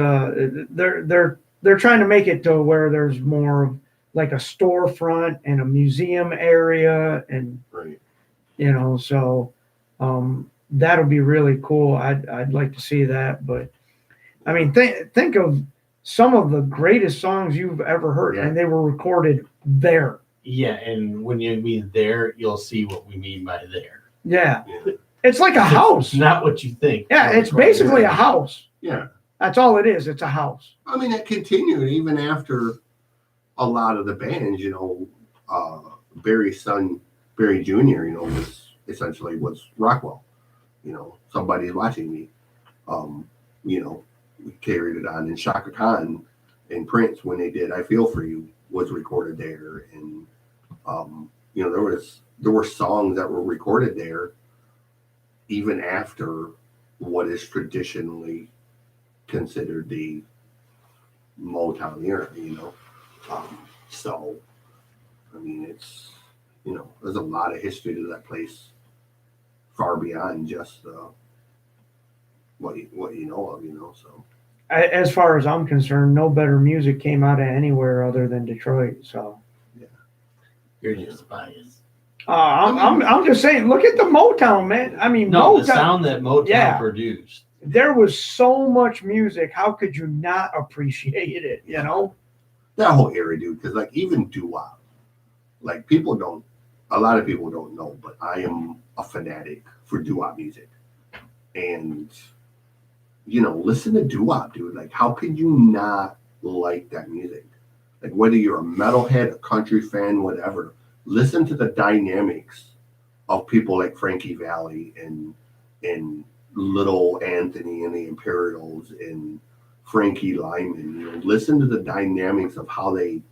they're trying to make it to where there's more of like a storefront and a museum area, and Right. you know, so that'll be really cool. I'd like to see that, but I mean, think of some of the greatest songs you've ever heard, Yeah. and they were recorded there. Yeah, and when you mean there, you'll see what we mean by there. Yeah, Yeah. it's like a house. It's not what you think. Yeah, it's basically a house. Yeah. That's all it is. It's a house. I mean, it continued even after a lot of the bands, you know, Barry's son, Barry Jr., you know, was Rockwell. You know, Somebody's Watching Me. You know, we carried it on. And Shaka Khan and Prince, when they did I Feel For You, was recorded there. And, you know, there were songs that were recorded there even after what is traditionally considered the Motown era, you know. So, I mean, it's, you know, there's a lot of history to that place, far beyond just what you know of, you know. So, As far as I'm concerned, no better music came out of anywhere other than Detroit. So, You're just biased. I'm just saying, look at the Motown, man. I mean, No, Motown, the sound that Motown Yeah. produced. there was so much music. How could you not appreciate it? You know? that whole era, dude, because like even doo-wop, like a lot of people don't know, but I am a fanatic for doo-wop music. And, you know, listen to doo-wop, dude. Like, how could you not like that music? Like, whether you're a metalhead, a country fan, whatever, listen to the dynamics of people like Frankie Valli and Little Anthony and the Imperials and Frankie Lyman. You know, listen to the dynamics of how they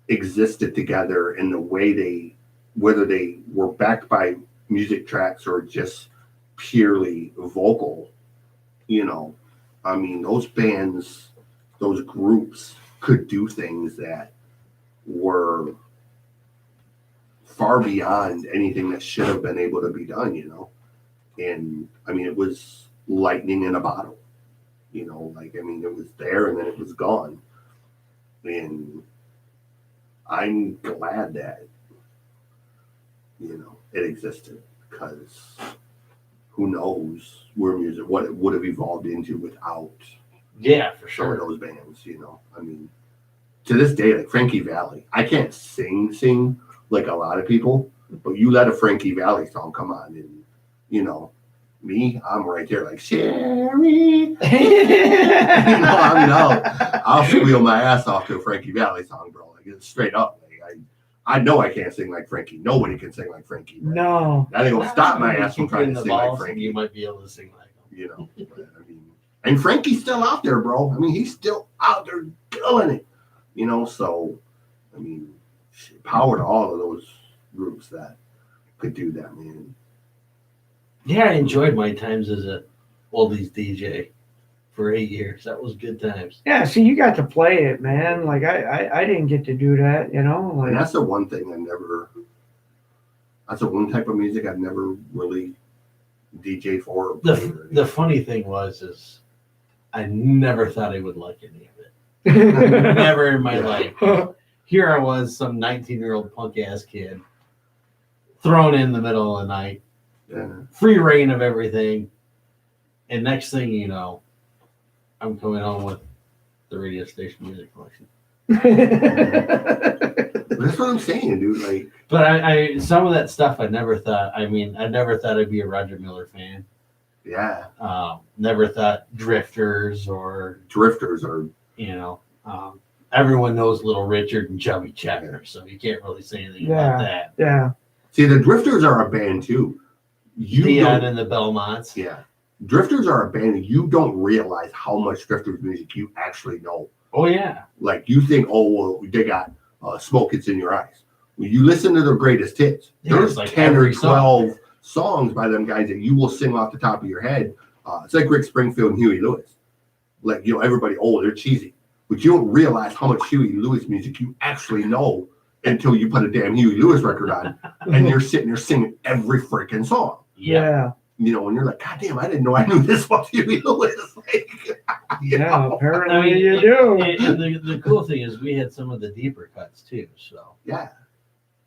existed together in the way whether they were backed by music tracks or just purely vocal, I mean, those bands, those groups could do things that were far beyond anything that should have been able to be done, And I mean, it was lightning in a bottle, it was there and then it was gone. And I'm glad that, it existed, because who knows what it would have evolved into without Yeah, for some of sure. those bands, I mean, to this day, like Frankie Valli, I can't sing like a lot of people, but you let a Frankie Valli song come on and, me, I'm right there like, Sherry. I'll squeal my ass off to a Frankie Valli song, bro. Like, it's straight up. Like, I know I can't sing like Frankie. Nobody can sing like Frankie. But No. that ain't gonna stop my ass from Kick you trying in to the sing like balls and Frankie. You might be able to sing like him. But, I mean, and Frankie's still out there, bro. I mean, he's still out there killing it. So, I mean, power to all of those groups that could do that, man. Yeah, I enjoyed my times as a oldies DJ for 8 years. That was good times. Yeah, see, you got to play it, man. Like I didn't get to do that, Like And that's the one thing that's the one type of music I've never really DJ for. Or The funny thing is I never thought I would like any of it. Never in my life. Here I was, some 19-year-old punk ass kid, thrown in the middle of the night, free reign of everything, and next thing you know, I'm coming home with the radio station music collection. That's what I'm saying, dude. Like, but I some of that stuff I never thought. I mean, I never thought I'd be a Roger Miller fan. Yeah. Never thought Drifters are. Everyone knows Little Richard and Chubby Checker, so you can't really say anything about that. Yeah. See, the Drifters are a band too. Dion and the Belmonts. Yeah. Drifters are a band, and you don't realize how much Drifters music you actually know. Oh, yeah. Like, you think, well, they got Smoke It's in Your Eyes. When you listen to their greatest hits, there's like 10 or 12 songs by them guys that you will sing off the top of your head. It's like Rick Springfield and Huey Lewis. Like, everybody, they're cheesy. But you don't realize how much Huey Lewis music you actually know until you put a damn Huey Lewis record on and you're sitting there singing every freaking song. Yeah. And you're like, God damn, I didn't know I knew this was Huey Lewis. Apparently you do. And the cool thing is we had some of the deeper cuts too. So, yeah.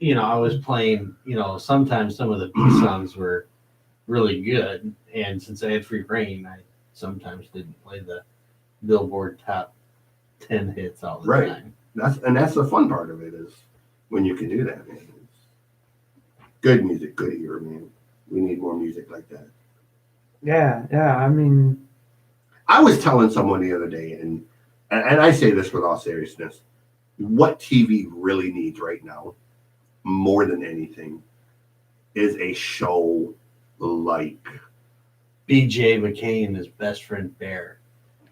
I was playing, sometimes some of the B songs were really good. And since I had free reign, I sometimes didn't play the Billboard top 10 hits all the time. That's the fun part of it, is when you can do that, man. It's good music, good ear, man. We need more music like that. Yeah. I mean, I was telling someone the other day, and I say this with all seriousness, what TV really needs right now, more than anything, is a show like BJ McKay and his best friend Bear.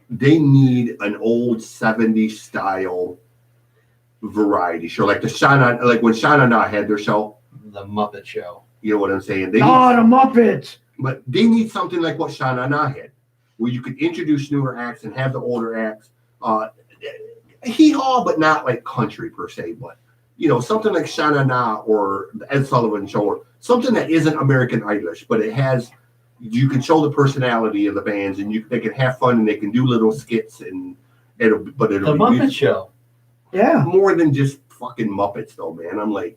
They need an old 70s style variety show, like when Shauna Na had their show, The Muppet Show. You know what I'm saying? the Muppets. But they need something like what Shauna Na had, where you could introduce newer acts and have the older acts hee-haw, but not like country per se, but something like Shauna Na or the Ed Sullivan Show, or something that isn't American Idolish, but it has. You can show the personality of the bands, and they can have fun, and they can do little skits, and it'll the be Muppet Show. Yeah, more than just fucking Muppets, though, man. I'm like,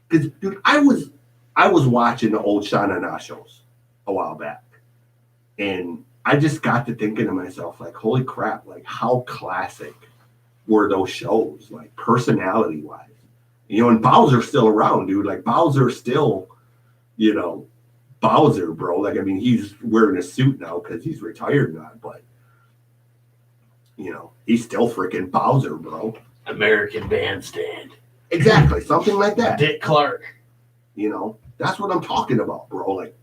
because dude, I was watching the old Shauna Na shows a while back, and I just got to thinking to myself, like, holy crap, like how classic were those shows, like personality wise, and Bowser's still around, dude. Like Bowser's still, Bowser, bro. Like, I mean, he's wearing a suit now because he's retired now, but he's still freaking Bowser, bro. American Bandstand. Exactly, something like that. Dick Clark. That's what I'm talking about, bro. Like,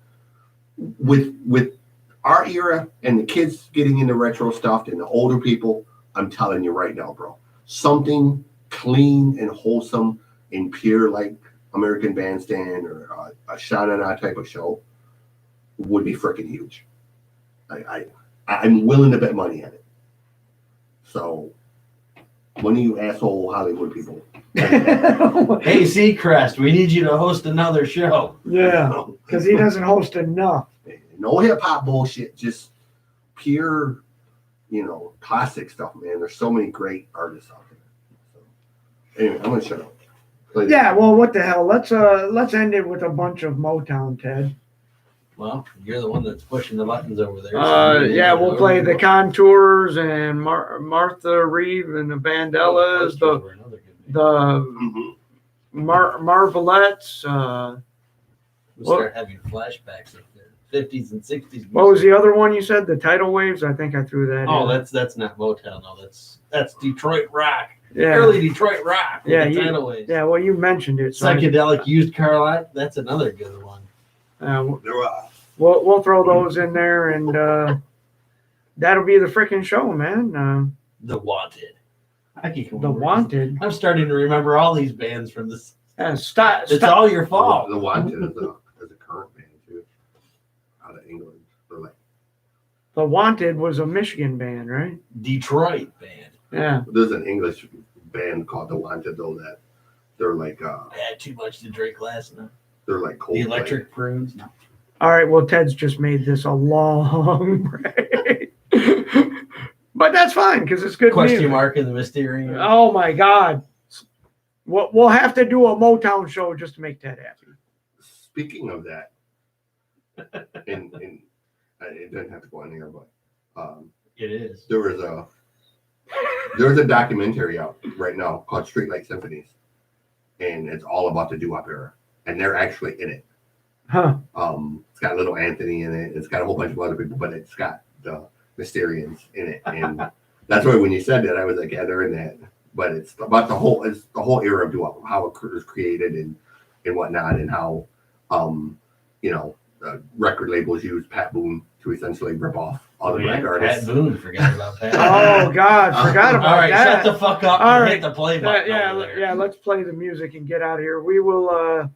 with our era and the kids getting into retro stuff and the older people, I'm telling you right now, bro, something clean and wholesome and pure like American Bandstand or a Sha-Na-Na type of show would be freaking huge. I'm willing to bet money on it. So, one of you asshole Hollywood people. Hey, Seacrest, we need you to host another show. Yeah, because he doesn't host enough. No hip hop bullshit, just pure, classic stuff, man. There's so many great artists out there. So, anyway, I'm gonna shut up. Yeah, well, what the hell? Let's end it with a bunch of Motown, Ted. Well, you're the one that's pushing the buttons over there. Yeah, we'll play the Contours and Martha Reeve and the Vandellas, the Marvelettes. We'll start having flashbacks of the 50s and 60s. Music. What was the other one you said? The Tidal Waves? I think I threw that in. Oh, that's not Motown. No, that's Detroit rock. Yeah. Early Detroit rock. Yeah, Tidal Waves. Yeah, well, you mentioned it. So Psychedelic used car lot. That's another good one. We'll throw those in there, and that'll be the freaking show, man. The Wanted. The Wanted. I'm starting to remember all these bands from this. Stop. It's all your fault. The Wanted is a current band too, out of England. The Wanted was a Michigan band, right? Detroit band. Yeah. There's an English band called The Wanted though that they're like. I had too much to drink last night. They're like cold. The Electric Prunes. No. All right. Well, Ted's just made this a long break, but that's fine because it's good. Question music. mark in the Mysterium. Oh my God. We'll have to do a Motown show just to make Ted happy. Speaking of that, and it doesn't have to go on here, but It is. There's a documentary out right now called Streetlight Symphonies, and it's all about the doo-wop era, and they're actually in it. Huh. It's got Little Anthony in it. It's got a whole bunch of other people, but it's got the Mysterians in it, and that's why when you said that, I was like, yeah, they're in that. But it's about the whole era of doo-wop, how it was created and whatnot, and how record labels use Pat Boone to essentially rip off all the black artists. Pat Boone, forgot about Pat. Oh God, forgot about all right, that. shut the fuck up All and right. hit the play button. Yeah. Let's play the music and get out of here. We will,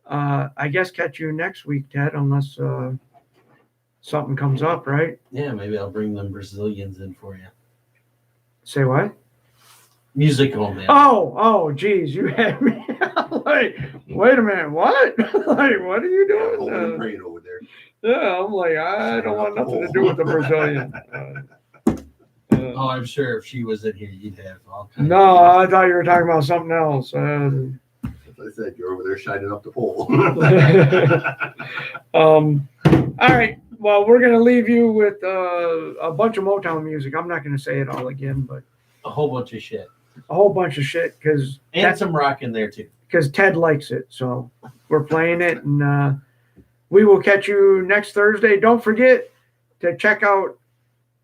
I guess, catch you next week, Ted, unless something comes up, right? Yeah, maybe I'll bring them Brazilians in for you. Say what? Music only. Oh, geez, you had me. Like, wait a minute, what? Like, what are you doing? Praying over there. Yeah, I'm like, I don't want nothing to do with the Brazilian. Oh, I'm sure if she was in here, you'd have all kinds. No, I thought you were talking about something else. As I said, you're over there shining up the pole. All right. Well, we're gonna leave you with a bunch of Motown music. I'm not gonna say it all again, but a whole bunch of shit. A whole bunch of shit because some rock in there too. Because Ted likes it, so we're playing it, and we will catch you next Thursday. Don't forget to check out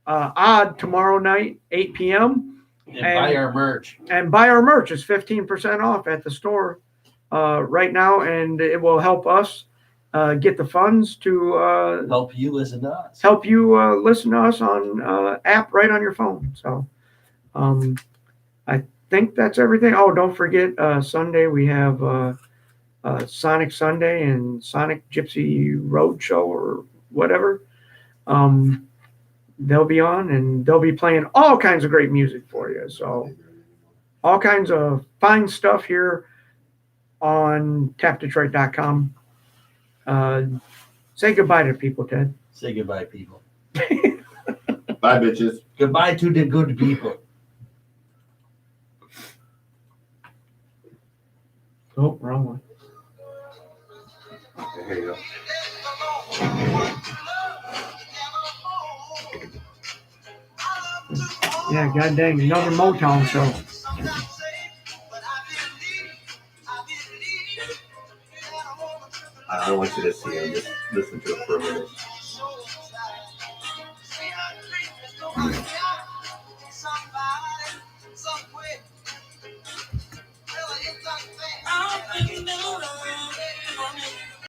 Odd tomorrow night, 8 p.m. And buy our merch. And buy our merch. It's 15% off at the store right now, and it will help us get the funds to help you listen to us. Help you listen to us on app right on your phone. So I think that's everything. Oh, don't forget Sunday we have Sonic Sunday and Sonic Gypsy Road Show or whatever. They'll be on and they'll be playing all kinds of great music for you. So all kinds of fine stuff here on tapdetroit.com. Say goodbye to people, Ted. Say goodbye, people. Bye, bitches. Goodbye to the good people. Oh, wrong one. Here you go. Yeah, god dang, another Motown show. I don't want you to see him. This